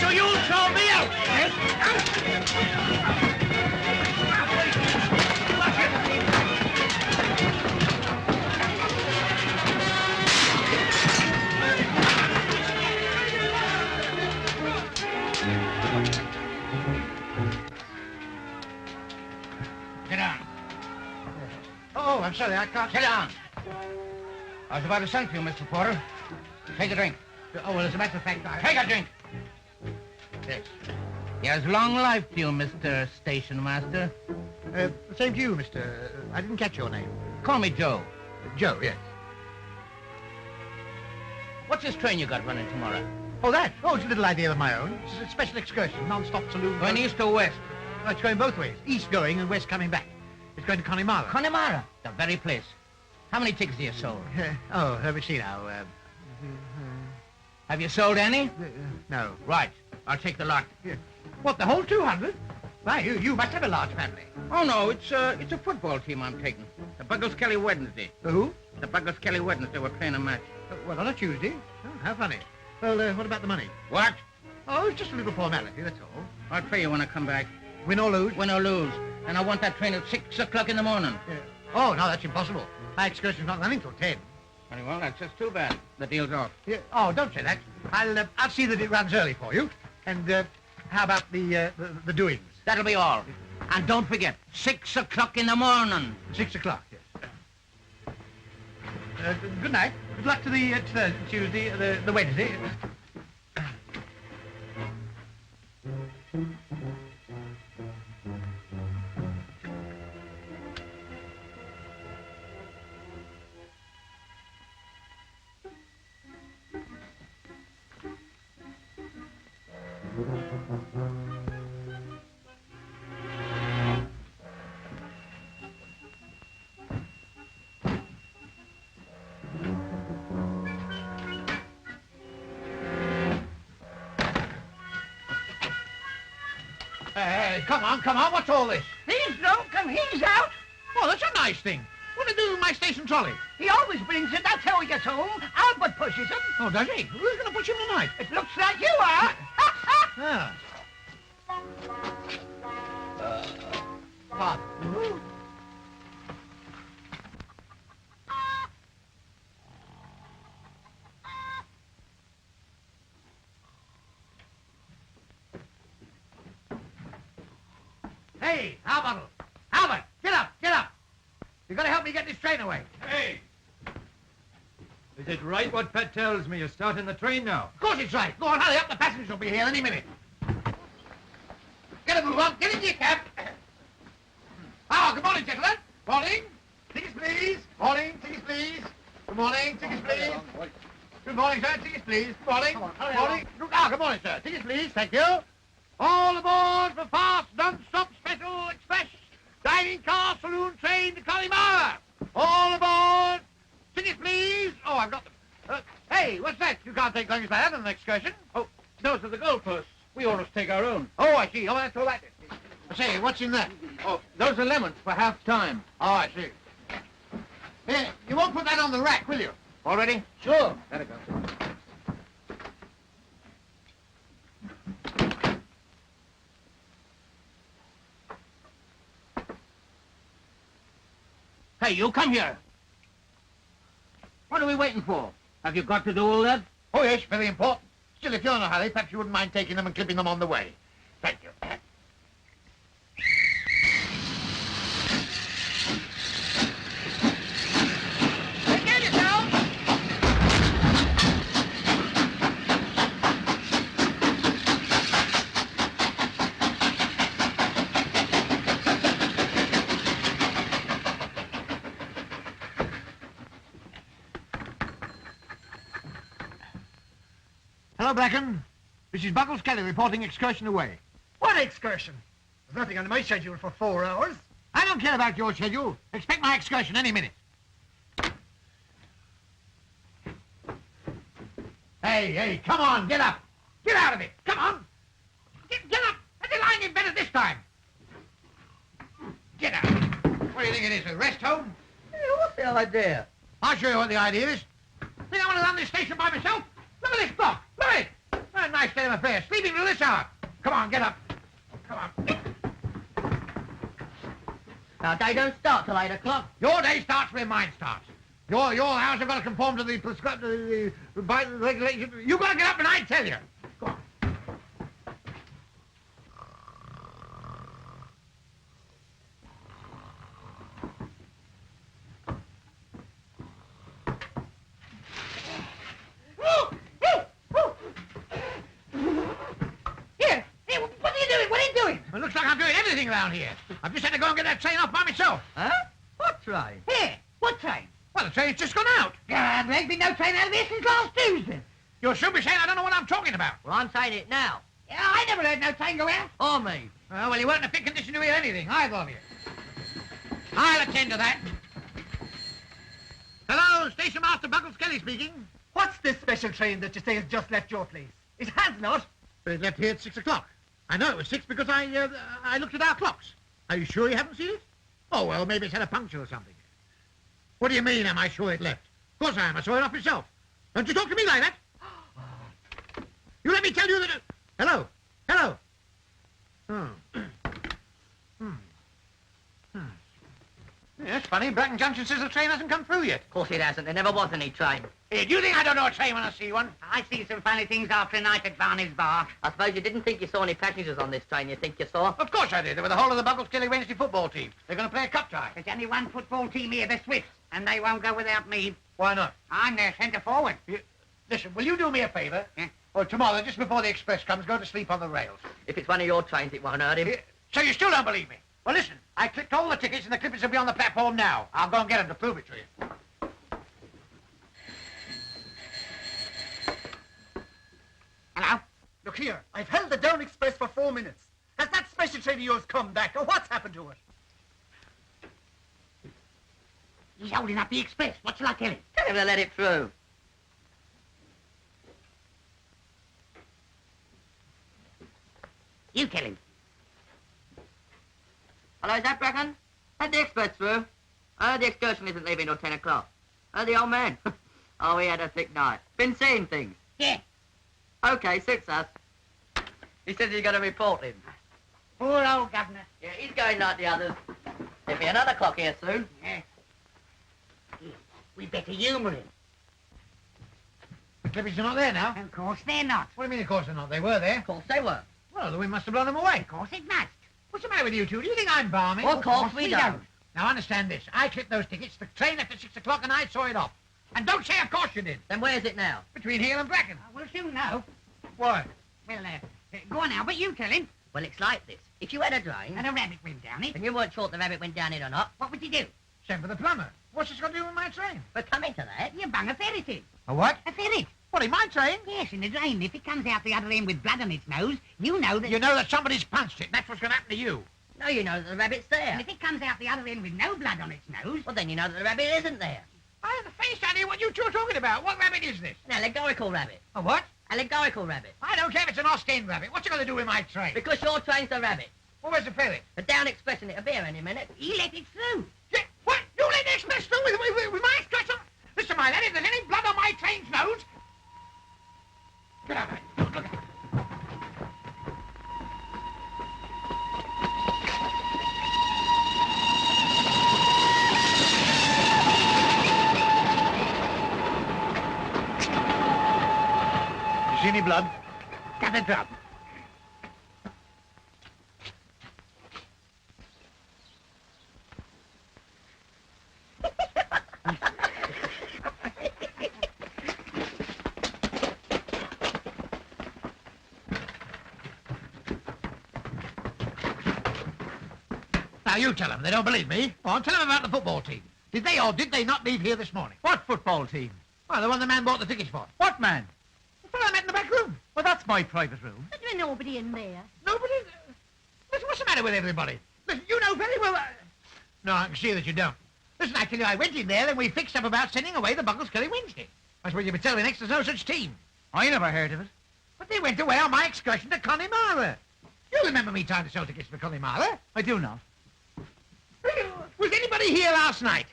So you'll throw me out, Sit down. Oh, I'm sorry, I can't... Sit down. I was about to send for you, Mr. Porter. Take a drink. Oh, well, as a matter of fact, Take a drink. Yes. Here's long life to you, Mr. Stationmaster. Same to you, Mr... I didn't catch your name. Call me Joe. Joe, yes. What's this train you got running tomorrow? Oh, that? Oh, it's a little idea of my own. It's a special excursion, non-stop saloon. Going east or west? Oh, it's going both ways. East going and west coming back. It's going to Connemara. Connemara, the very place. How many tickets have you sold? Oh, let me see now. Have you sold any? No. Right. I'll take the lot. What, the whole 200? Why, you must have a large family. Oh, no, it's a football team I'm taking. The Buggles Kelly Wednesday. Who? The Buggles Kelly Wednesday. We're playing a match. Well, on a Tuesday. Oh, how funny. Well, what about the money? What? Oh, it's just a little formality, that's all. I'll pay you when I come back. Win or lose? Win or lose. And I want that train at 6 o'clock in the morning. Yeah. Oh, no, that's impossible. My excursion's not running till 10. Very well, that's just too bad. The deal's off. Yeah. Oh, don't say that. I'll see that it runs early for you. And how about the doings? That'll be all. And don't forget, 6 o'clock in the morning. 6 o'clock, yes. Good night. Good luck to the Tuesday, the Wednesday. Hey, come on, what's all this? He's drunk and he's out. Oh, that's a nice thing. What do I do with my station trolley? He always brings it. That's how he gets home. Albert pushes him. Oh, does he? Who's going to push him tonight? It looks like you are. Ah. Pardon. Hey, Albert! Albert, get up! You gotta help me get this train away. Hey! Is it right what Pat tells me? You're starting the train now. Of course it's right. Go on, hurry up. The passengers will be here any minute. Get a move on. Get into your cab. Good morning, gentlemen. Morning. Tickets, please. Morning. Tickets, please. Good morning. Tickets, please. Good morning, sir. Tickets, please. Good morning. Good morning. Good morning, sir. Tickets, please. Thank you. All aboard for fast, non-stop special express dining car saloon train to Collimar. All aboard. Tickets, please. Oh, I've got them. Hey, what's that? You can't take luggage like that on an excursion. Oh, those are the goalposts. We always take our own. Oh, I see. Oh, that's all that is. Say, what's in there? Oh, those are lemons for half time. Oh, I see. Here, you won't put that on the rack, will you? All ready? Sure. Let it go. Hey, you come here. What are we waiting for? Have you got to do all that? Oh, yes, very important. Still, if you're in a hurry, perhaps you wouldn't mind taking them and clipping them on the way. Thank you. Take care of yourself. Hello, Bracken. This is Buckles Kelly reporting excursion away. What excursion? There's nothing on my schedule for 4 hours. I don't care about your schedule. Expect my excursion any minute. Hey, come on, get up. Get out of it. Come on. Get up. Have you lying in bed at this time? Get out. What do you think it is, a rest home? What's the idea? I'll show you what the idea is. Think I want to run this station by myself? Look at this clock. Look at it. A nice state of affairs. Sleeping till this hour. Come on, get up. Come on. Our day don't start till 8 o'clock. Your day starts where mine starts. Your hours have got to conform to the prescribed by the regulation. You've got to get up and I tell you. Go on. It looks like I'm doing everything around here. I've just had to go and get that train off by myself. Huh? What train? Here, what train? Well, the train's just gone out. God, there ain't been no train out of here since last Tuesday. You'll soon be saying I don't know what I'm talking about. Well, I'm saying it now. Yeah, I never heard no train go out. Or me. Well, you weren't in a fit condition to hear anything, either of you. I'll attend to that. Hello, Station Master Buckles Kelly speaking. What's this special train that you say has just left your place? It has not. But it left here at 6 o'clock. I know it was 6 because I looked at our clocks. Are you sure you haven't seen it? Oh, well, maybe it's had a puncture or something. What do you mean, am I sure it left? Of course I am. I saw it off myself. Don't you talk to me like that. You let me tell you that... Hello? Hello? Oh. Yeah, it's funny. Bracken Junction says the train hasn't come through yet. Of course it hasn't. There never was any train. Here, do you think I don't know a train when I see one? I see some funny things after a night at Varney's Bar. I suppose you didn't think you saw any passengers on this train. You think you saw? Of course I did. They were the whole of the Buckles-Kelly Wednesday football team. They're going to play a cup tie. There's only one football team here, the Swifts, and they won't go without me. Why not? I'm their centre forward. Listen, will you do me a favour? Yeah. Or tomorrow, just before the express comes, go to sleep on the rails. If it's one of your trains, it won't hurt him. So you still don't believe me? Well, listen, I clipped all the tickets and the clippings will be on the platform now. I'll go and get them to prove it to you. Hello? Look here, I've held the down express for 4 minutes. Has that special train of yours come back, or what's happened to it? He's holding up the express. What shall I tell him? Tell him to let it through. You tell him. Hello, is that Bracken? Let the express through. I heard the excursion isn't leaving till 10 o'clock. The old man. Oh, he had a thick night. Been seeing things. Yeah. Okay, suits us. He says he's going to report him. Poor old governor. Yeah, he's going like the others. There'll be another clock here soon. Yeah. We better humour him. The clippings are not there now. Of course they're not. What do you mean, of course they're not? They were there. Of course they were. Well, the wind must have blown them away. Of course it must. What's the matter with you two? Do you think I'm balmy? Of course we don't. Now, understand this. I clipped those tickets. The train left at 6 o'clock and I saw it off. And don't say of course you did. Then where's it now? Between here and Bracken. We'll soon know. Why? Well, go on, Albert, you tell him. Well, it's like this. If you had a drain, And a rabbit went down it. and you weren't sure if the rabbit went down it or not, What would you do? Send for the plumber. What's this got to do with my train? but come into that. You bung a ferret in. A what? A ferret. What, in my train? Yes, in the drain. If it comes out the other end with blood on its nose, you know that... You know that somebody's punched it. That's what's going to happen to you. No, you know that the rabbit's there. And if it comes out the other end with no blood on its nose... Well, then you know that the rabbit isn't there. I have the faintest idea what you two are talking about. What rabbit is this? An allegorical rabbit. A what? Allegorical rabbit. I don't care if it's an Ostend rabbit. What's it got to do with my train? Because your train's the rabbit. Well, where's the ferret? The down express in it will be here any minute. He let it through. Yeah, what? You let the express through with my express on? Listen, my lad, if there's any blood on my train's nose... Get out of it. Look at it. You see any blood? Got a drop. Now, you tell them. They don't believe me. Go on, tell them about the football team. Did they or did they not leave here this morning? What football team? Well, the one the man bought the tickets for. What man? The fellow I met in the back room. Well, that's my private room. But there's nobody in there. Nobody... Listen, what's the matter with everybody? Listen, you know very well... No, I can see that you don't. Listen, I tell you, I went in there and we fixed up about sending away the Buckles-Kelly Wednesday. I suppose you would tell me next there's no such team. I never heard of it. But they went away on my excursion to Connemara. You remember me trying to sell tickets for Connemara? I do not. Was anybody here last night?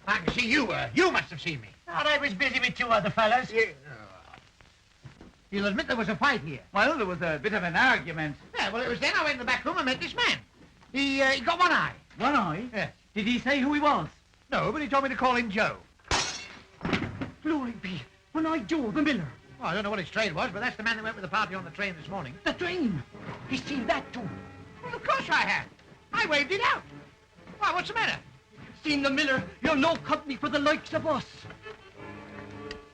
I can see you were. You must have seen me. Thought I was busy with two other fellas. You'll admit there was a fight here. Well, there was a bit of an argument. Yeah, well, it was then I went in the back room and met this man. He got one eye. One eye? Yes. Did he say who he was? No, but he told me to call him Joe. Glory be. One-eyed Joe, the miller. Well, I don't know what his trade was, but that's the man that went with the party on the train this morning. The train. He's seen that too. Well, of course I have. I waved it out. Why, what's the matter? Seen the miller. You're no company for the likes of us.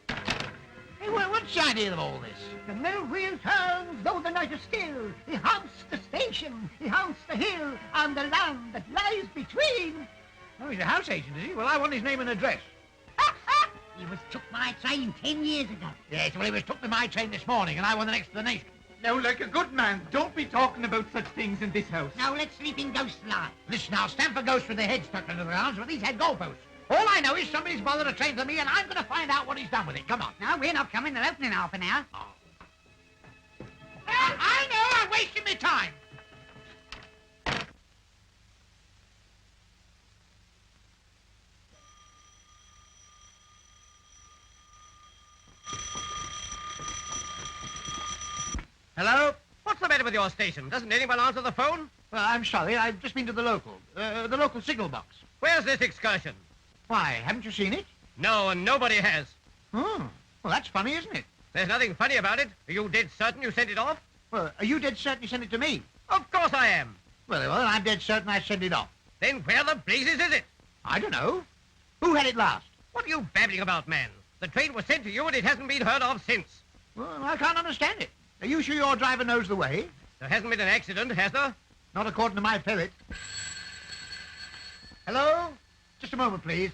Hey, what's the idea of all this? The mill wheel turns, though the night is still. He haunts the station, he haunts the hill, and the land that lies between. Oh, he's a house agent, is he? Well, I want his name and address. He was took my train 10 years ago. Yes, well, he was took to my train this morning, and I want an explanation. Now, like a good man, don't be talking about such things in this house. Now let's sleep in ghost lie. Listen, I'll stand for ghosts with their heads stuck under their arms, but these had goalposts. All I know is somebody's bothered a train for me, and I'm going to find out what he's done with it. Come on. No, we're not coming. They're opening half an hour. I know, I'm wasting my time. Hello? What's the matter with your station? Doesn't anyone answer the phone? Well, I'm sorry. I've just been to the local. The local signal box. Where's this excursion? Why, haven't you seen it? No, and nobody has. Oh, well, that's funny, isn't it? There's nothing funny about it. Are you dead certain you sent it off? Well, are you dead certain you sent it to me? Of course I am. Well, I'm dead certain I sent it off. Then where the blazes is it? I don't know. Who had it last? What are you babbling about, man? The train was sent to you and it hasn't been heard of since. Well, I can't understand it. Are you sure your driver knows the way? There hasn't been an accident, has there? Not according to my ferret. Hello? Just a moment, please.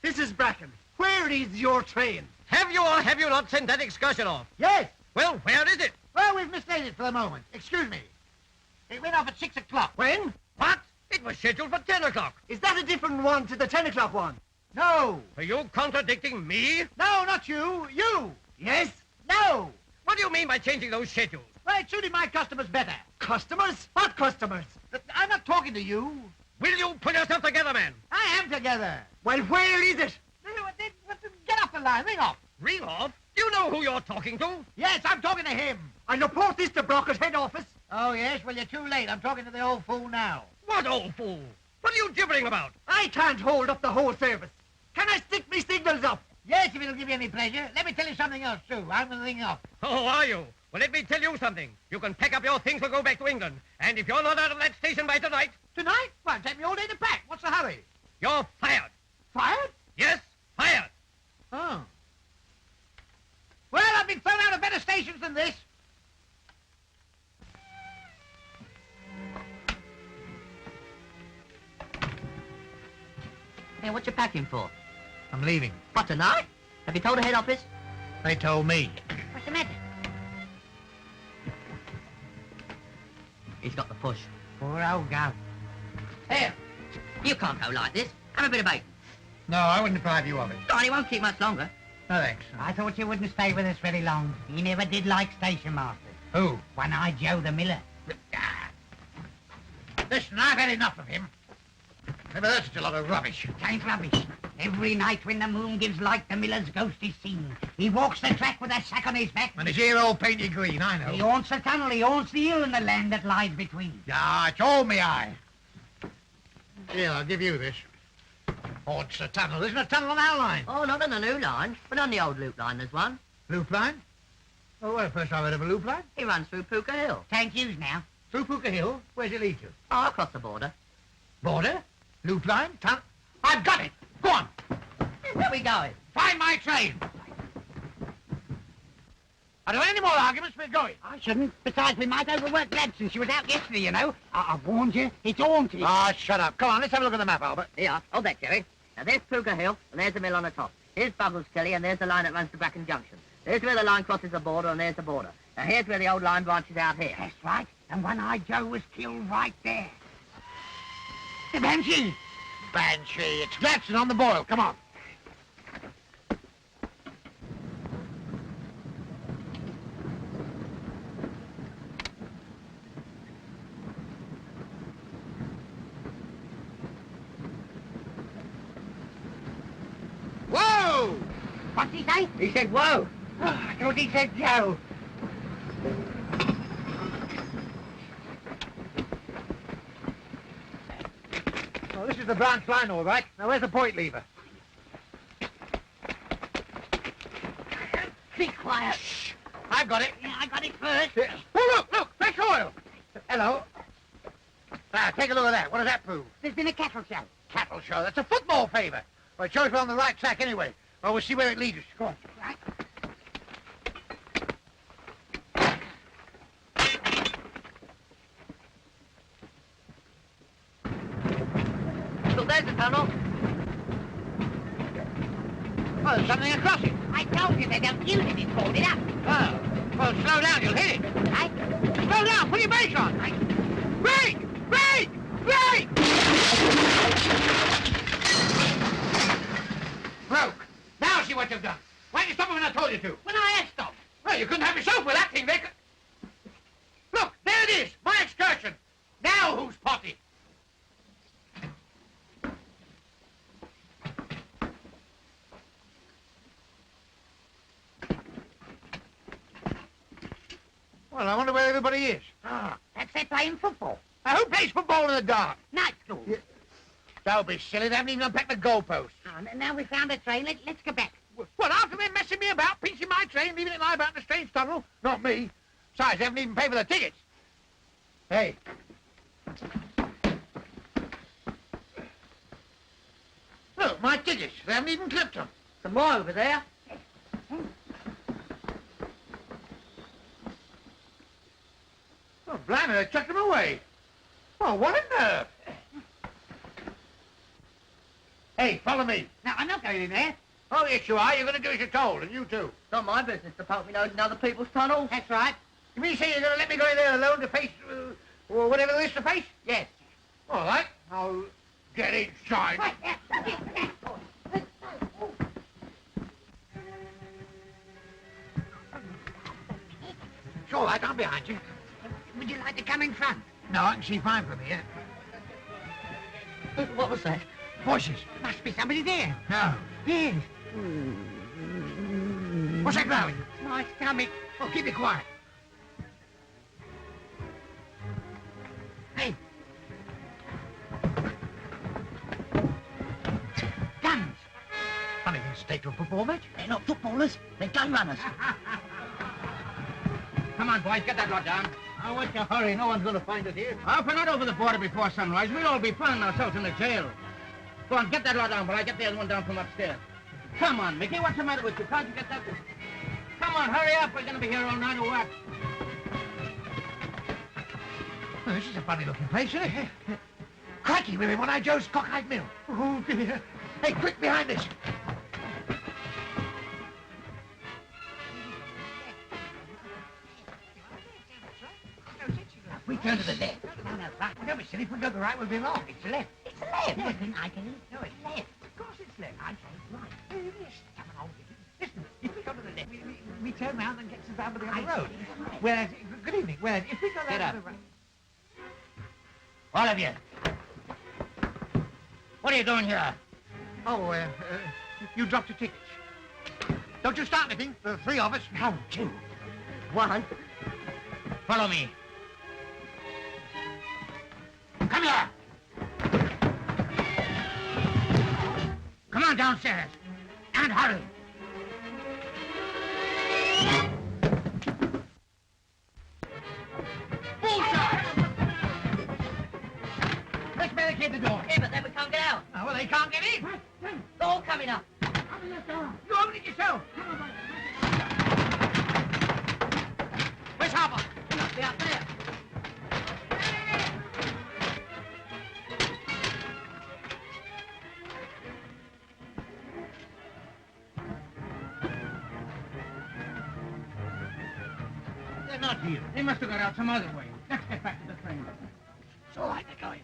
This is Bracken. Where is your train? Have you or have you not sent that excursion off? Yes. Well, where is it? Well, we've mislaid it for the moment. Excuse me. It went off at 6 o'clock. When? What? It was scheduled for 10 o'clock. Is that a different one to the 10 o'clock one? No. Are you contradicting me? No, not you. You. Yes? No. What do you mean by changing those schedules? Well, it suited my customers better. Customers? What customers? I'm not talking to you. Will you pull yourself together, man? I am together. Well, where is it? Get off the line. Ring off. Ring off? Do you know who you're talking to? Yes, I'm talking to him. I'll report this to Brocker's head office. Oh, yes? Well, you're too late. I'm talking to the old fool now. What old fool? What are you gibbering about? I can't hold up the whole service. Can I stick me signals up? Yes, if it'll give you any pleasure. Let me tell you something else, too. I'm going to ring off. Oh, are you? Well, let me tell you something. You can pack up your things and go back to England. And if you're not out of that station by tonight... Tonight? Well, it'll take me all day to pack. What's the hurry? You're fired. Fired? Yes, fired. Oh. Well, I've been thrown out of better stations than this. Hey, what you packing for? I'm leaving. What, tonight? Have you told the head office? They told me. What's the matter? He's got the push. Poor old Gav. Here, you can't go like this. Have a bit of bacon. No, I wouldn't deprive you of it. God, he won't keep much longer. No, thanks. I thought you wouldn't stay with us very long. He never did like stationmaster. Who? One-eyed Joe the Miller. Listen, I've had enough of him. Never heard such a lot of rubbish. It ain't rubbish. Every night when the moon gives light, the Miller's ghost is seen. He walks the track with a sack on his back. And his ear all painted green, I know. He haunts the tunnel, he haunts the hill and the land that lies between. Ah, it's all me eye. Here, I'll give you this. Haunts the tunnel. Isn't a tunnel on our line? Oh, not on the new line, but on the old loop line there's one. Loop line? Oh, well, first I've heard of a loop line. He runs through Puka Hill. Thank yous now. Through Puka Hill? Where's it lead to? Oh, across the border. Border? Loop line? Tunnel? I've got it! Go on! Where are we going? Find my train! I don't want any more arguments, we're going. I shouldn't. Besides, we might overwork Gladstone. She was out yesterday, you know. I've warned you. It's haunted. Ah, shut up. Come on, let's have a look at the map, Albert. Here, hold that, Jerry. Now, there's Puka Hill, and there's the mill on the top. Here's Buggles Kelly, and there's the line that runs to Bracken Junction. There's where the line crosses the border, and there's the border. Now, here's where the old line branches out here. That's right. And One-eyed Joe was killed right there. The Banshee. Banshee, it's Gladstone on the boil. Come on. Whoa! What's he say? He said, whoa! Oh, I thought he said Joe. Well, this is the branch line, all right. Now, where's the point lever? Be quiet. Shh. I've got it. Yeah, I got it first. Yeah. Oh, look, fresh oil. Hello. Ah, take a look at that. What does that prove? There's been a cattle show. Cattle show. That's a football favour. Well, it shows we're on the right track anyway. Well, we'll see where it leads us. Go on. Right. Look, there's the tunnel. Oh, there's something across it. I told you they don't use it. It's folded up. Oh. Well, slow down. You'll hit it. Right? Slow down. Put your brakes on. Right. Brake! Brake! Brake! Broke. Now see what you've done. Why didn't you stop when I told you to? When I asked stop. Well, you couldn't have yourself with that thing, Vic. Look, there it is. My excursion. Now who's potty? Well, I wonder where everybody is. Oh, that's they playing football. Now, who plays football in the dark? Night. Oh. Yeah. Don't be silly. They haven't even unpacked the goalpost. Oh, now we found a train. Let's go back. What, after they're messing me about, pinching my train, leaving it lie about in the strange tunnel? Not me. Besides, they haven't even paid for the tickets. Hey. Look, my tickets. They haven't even clipped them. Some more over there. Oh, blimey, they chucked them away. Oh, what a nerve. Hey, follow me. No, I'm not going in there. Oh, yes, you are. You're going to do as you're told, and you too. It's not my business to poke me nose in other people's tunnels. That's right. You mean to say you're going to let me go in there alone to face, whatever there is to face? Yes. All right. I'll get inside. It's all right. I'm behind you. Would you like to come in front? No, I can see fine from here. What was that? Voices. Must be somebody there. No. Yes. What's that growling? My stomach. Oh, keep it quiet. Hey. Guns. Funny thing to take to a football match. They're not footballers. They're gun runners. Come on, boys. Get that lot down. Oh, what's your hurry? No one's going to find us here. Oh, if we're not over the border before sunrise, we'll all be finding ourselves in the jail. Go on, get that lot down, but I get the other one down from upstairs. Come on, Mickey, what's the matter with you? Can't you get that? Come on, hurry up. We're going to be here all night or what? Well, this is a funny-looking place, isn't it? Crikey, we're in One-Eye Joe's cockeyed mill. Oh, dear. Hey, quick, behind this. We turn to the left. No, right. Don't be silly. If we go to the right, we'll be wrong. It's the left. It's left. No, I can eat. No, it's left. Of course it's left. I say it's right. It is. Come on, listen, if we go to the left, we turn round and get to down to the other road. Whereas, good evening, whereas if we go down to the right... All of you. What are you doing here? Oh, you dropped your tickets. Don't you start anything. There are three of us. No, two. One. Follow me. Come here. Come on downstairs. And hurry. Bullseye! Let's barricade the door. Yeah, but then we can't get out. Oh, well, they can't get in. They're all coming up. You open it yourself. Where's Harper? He must be up there. They're not here. They must have got out some other way. Let's get back to the train. It's all right, they're going.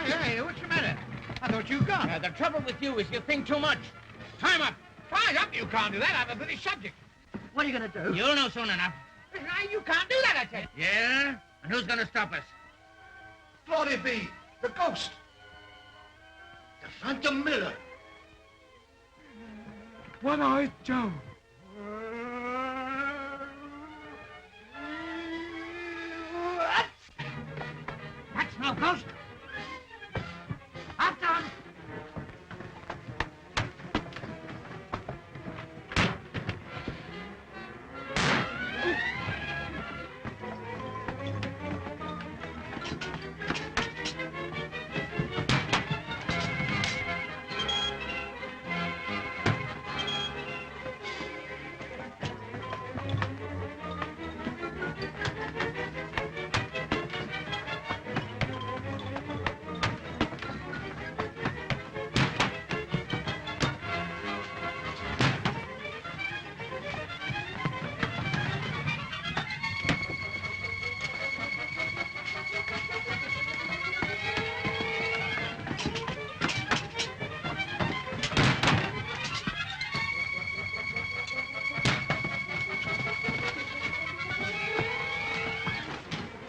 Hey, what's the matter? I thought you'd gone. The trouble with you is you think too much. Time up. Fine up, you can't do that. I'm a British subject. What are you going to do? You'll know soon enough. Listen, you can't do that, I tell you. Yeah? And who's going to stop us? Claudia B, the ghost. The Phantom Miller. One-Eyed Joe. That's no ghost. After him.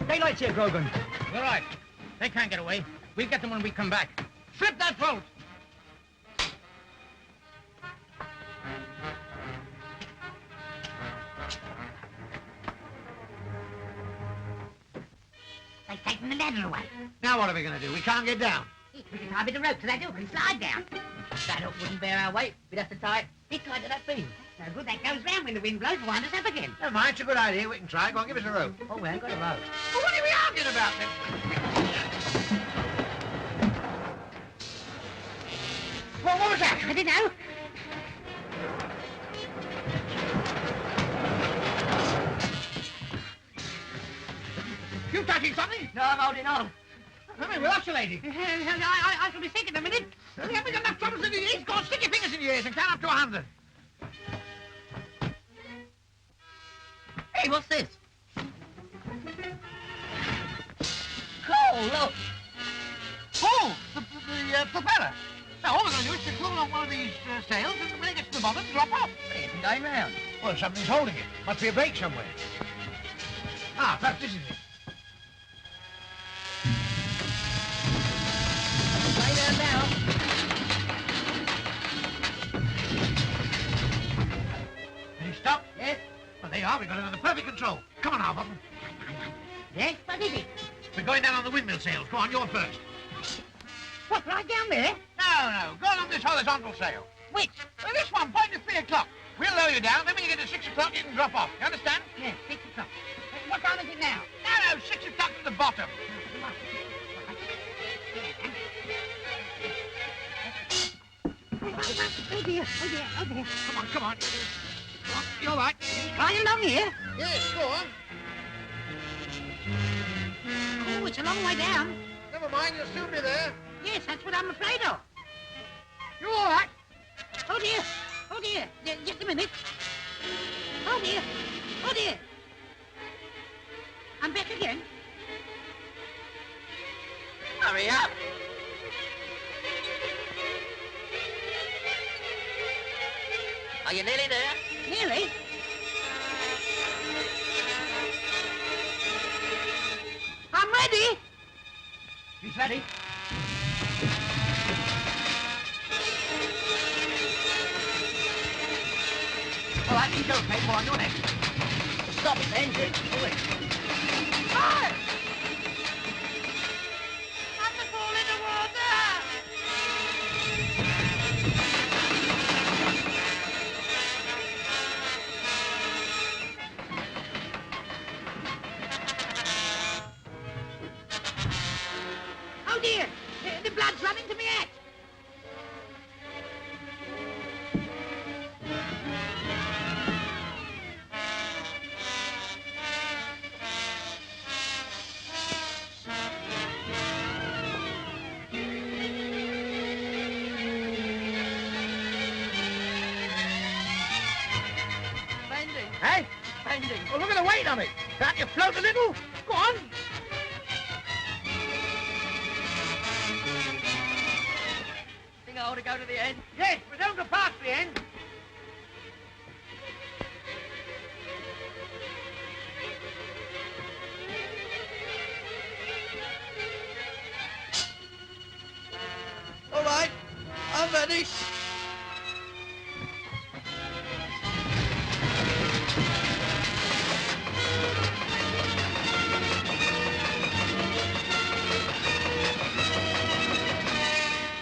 Daylight's here, Grogan. You're right. They can't get away. We'll get them when we come back. Slip that bolt! They've taken the ladder away. Now what are we going to do? We can't get down. We can tie a bit of rope to that hook and slide down. That hook wouldn't bear our weight. We'd have to tie it tied to that beam. No good, that goes round when the wind blows. Wind us up again. Never mind, it's a good idea. We can try. Go on, give us a rope. Oh, we ain't got a rope. Well, what are we arguing about then? Well, what was that? I don't know. You touching something? No, I'm holding on. Come in, we'll watch you, lady. I shall be sick in a minute. You haven't got enough troubles in your ears. Go on, stick your fingers in your ears and count up to 100. Hey, what's this? Oh, look. Oh, the propeller. Now, all we're going to do is to pull on one of these sails, and when it gets to the bottom, drop off. It isn't going round. Well, something's holding it. Must be a brake somewhere. Ah, perhaps this is it. Going round now. Any stop? Yes? Well, there you are. We've got it under perfect control. Come on, Harbottom. Yes? What is it? We're going down on the windmill sails. Go on, you're first. What, right down there? No. Go along this horizontal sail. Which? Well, this one, point to 3 o'clock. We'll lower you down, then when you get to 6 o'clock, you can drop off. You understand? Yes, 6 o'clock. What time is it now? No, 6 o'clock to the bottom. Oh dear. Come on. You're all right. Right along here? Yes, go on. Oh, it's a long way down. Never mind, you'll soon be there. Yes, that's what I'm afraid of. You're all right. Oh dear. Just a minute. Oh dear. I'm back again. Hurry up. Are you nearly there? Nearly? I'm ready. He's ready. All right, you go, Kate. Go on, you're next. Stop it, engine. Hi! I'm to fall in the water. Oh dear, the blood's running to me head. Hey? Well, look at the weight on it. Can't you float a little? Go on. Think I ought to go to the end? Yes, we don't go past the end. All right, I'm ready.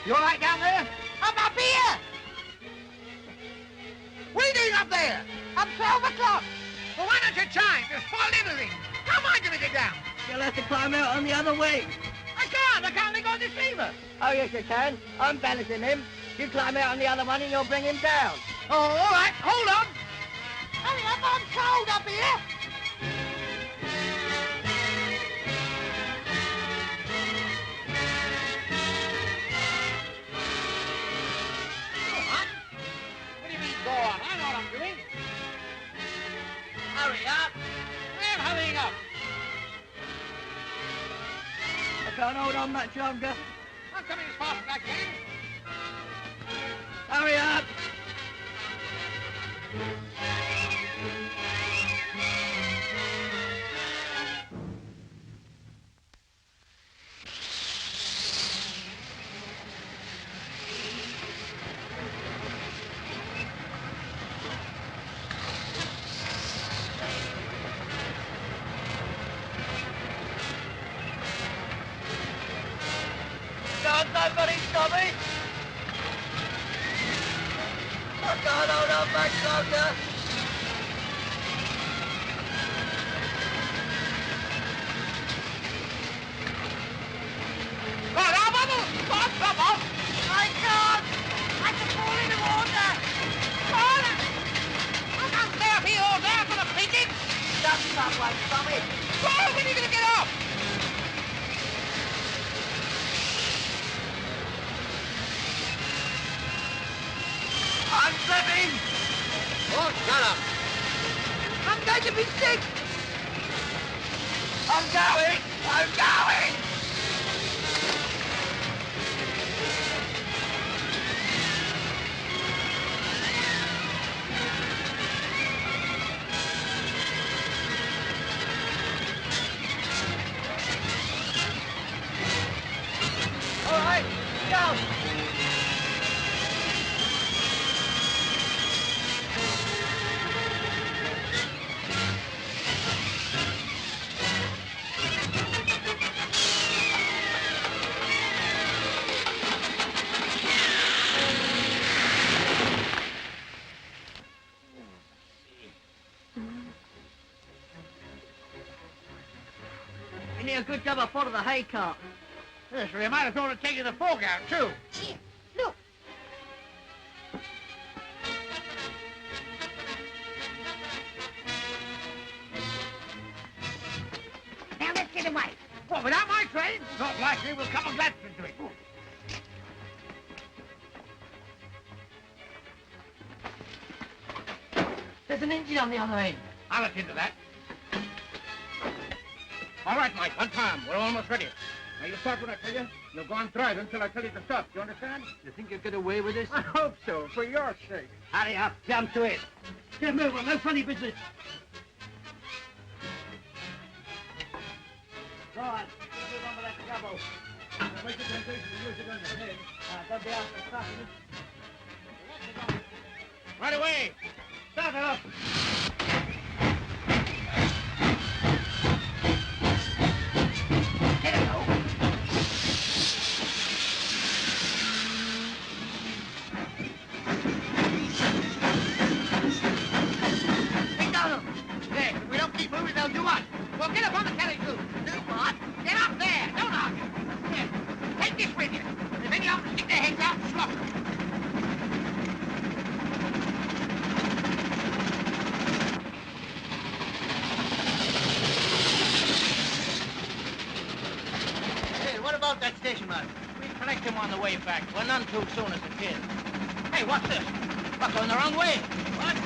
You all right down there? I'm up here. What are you doing up there? I'm 12 o'clock. Well, why don't you chime? You're spoiled everything. How am I going to get down? You'll have to climb out on the other wing. I can't let go of this lever. Oh, yes, you can. I'm balancing him. You climb out on the other one and you'll bring him down. Oh, all right, hold on. Hurry up, I'm cold up here. Go on. What do you mean, go on? I know what I'm doing. Hurry up. I'm hurrying up. I can't hold on much longer. I'm coming as fast as I can. Hurry up. God, hold on back, soldier. Oh, now, Bubbles! Stop, Bubbles! I can't! I can fall in the water! Oh, I can't stay up here all day. I've got a picking! Stop someone from it. Oh, when are you going to get off? I'm slipping. Oh, shut up. I'm going to be sick. I'm going. I'm going. All right, go. You did a good job of following the hay cart. Yes, we might as well have taken the fork out, too. Here, look. Now let's get away. What, without my train? Not likely. We'll come on Gladstone to it. There's an engine on the other end. I'll look into that. All right, Mike, one time. We're almost ready. Now, you start when I tell you. You'll go on driving until I tell you to stop. You understand? You think you'll get away with this? I hope so, for your sake. Hurry up. Jump to it. Get moving. No funny business. Go on. Move on with that trouble. Make the temptation to use it on your head. Don't be after stopping it. Right away. Start it up. Get it, go. Hey, Donald. Hey, if we don't keep moving, they'll do what? Well, get up on the carry too. Do what? Get up there. Don't argue. Here, take this with you. If any of them stick their heads out, slaughter them. Hey, what about that station master? We collect him on the way back. We're none too soon as a kid. Hey, what's this? We're going the wrong way. What?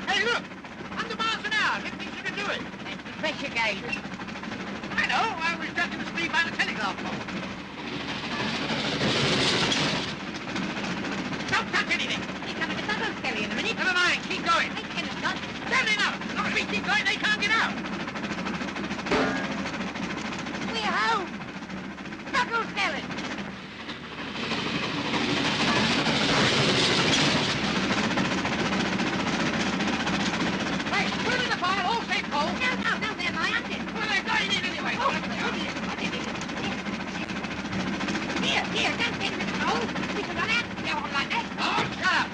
Hey, look! 100 miles an hour. Didn't think you could do it. It's the pressure gauge. I know. I was judging the speed by the telegraph pole. Don't touch anything. He's coming to Douglas Kelly in a minute. Never mind. Keep going. Hey, Kenneth, son. Steady enough. Not if we keep going, they can't get out. We're home. Douglas Kelly. Hey, put it in the fire. All safe, Cole. No, they're my hunting. Well, they're going in anyway. Here, don't take it, Cole. We can run out and go on like that. Oh, shut up.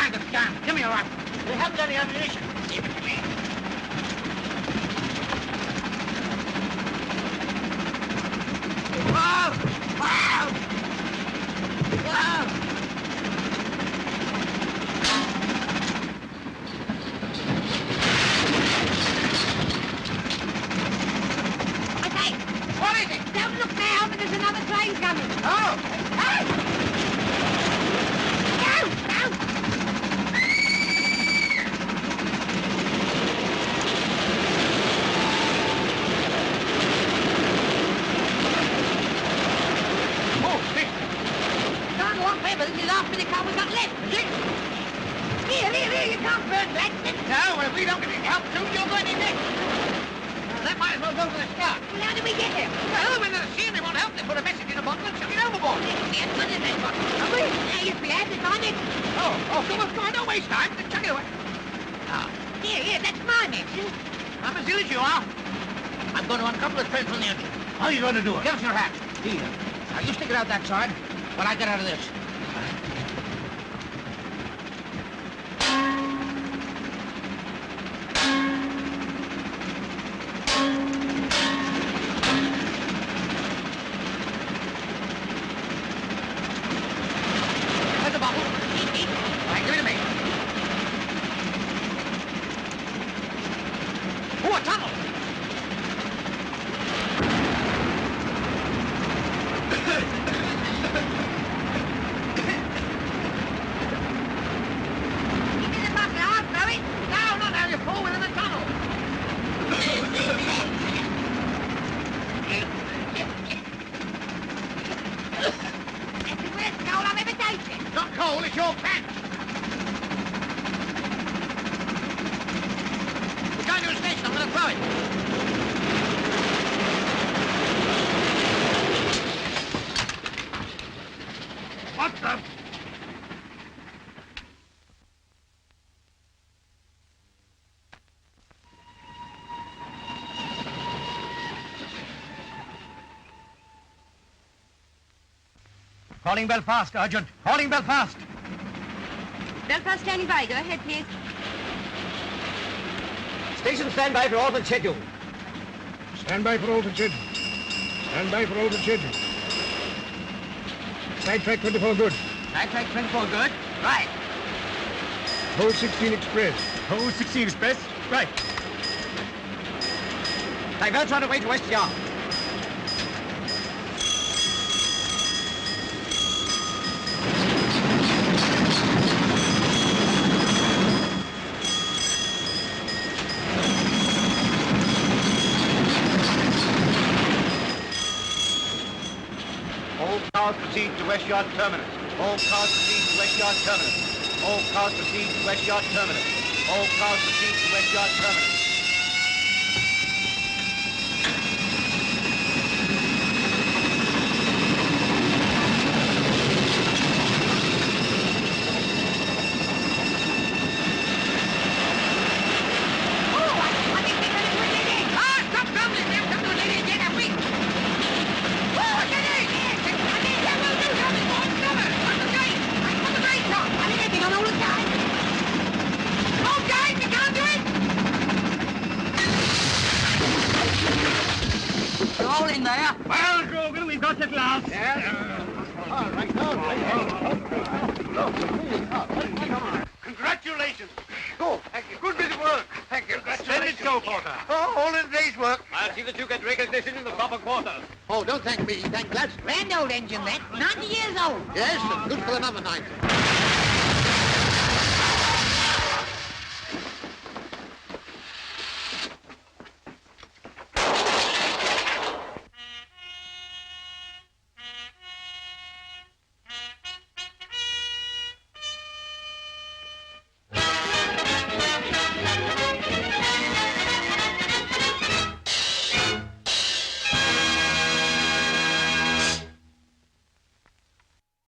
kind of gun? Give me your rifle. We haven't any ammunition. Give it to me. Whoa! Whoa! Whoa! Okay, What is it? don't look now, but there's another train coming. Oh! Hey! No! No! Oh, this. Can't go on paper. This is the last bit of car we've got left. Is it? Here, you can't burn that. No, well, if we don't get any help soon, you're going in next. That might as well go for the start. Well, how do we get there? Well, when they're seeing they won't help, they put a message in a bottle and chuck it overboard. Yes, put it in that bottle. Now, yes, we have to find it. Oh, come on, don't waste time. Chuck it away. Ah, Here, that's my medicine. I'm as ill as you are. I'm going to uncouple the train from the engine. How are you going to do it? Give us your hat. Here. Now, you stick it out that side while I get out of this. There's the bottle. All right, give it to me. Oh, a tunnel! Give me the bucket, I'll throw it. No, not now, you're full within the tunnel. That's the worst cold I've ever tasted. Not coal, it's your pants. We're going to a station, I'm going to throw it. What the... Calling Belfast, urgent. Calling Belfast. Belfast standing by. Go ahead, please. Station standby for altered schedule. Stand by for altered schedule. Stand by for altered schedule. Sidetrack 24 good. Sidetrack 24 good. Right. Hold 16 express. Hold 16 express. Right. Divert right away to West Yard. All cars proceed to West Yard Terminus. All cars proceed to West Yard Terminus. All cars proceed to West Yard Terminus. All cars proceed to West Yard Terminus. All in there. Well, Grogan, we've got it at last. Congratulations. Go. Thank you. Good bit of work. Thank you. Splendid show, Porter. Oh, all in a day's work. I'll see that you get recognition in the proper quarter. Oh, don't thank me. Thank Gladstone. Grand old engine, that. 90 years old. Yes, and good for another 90.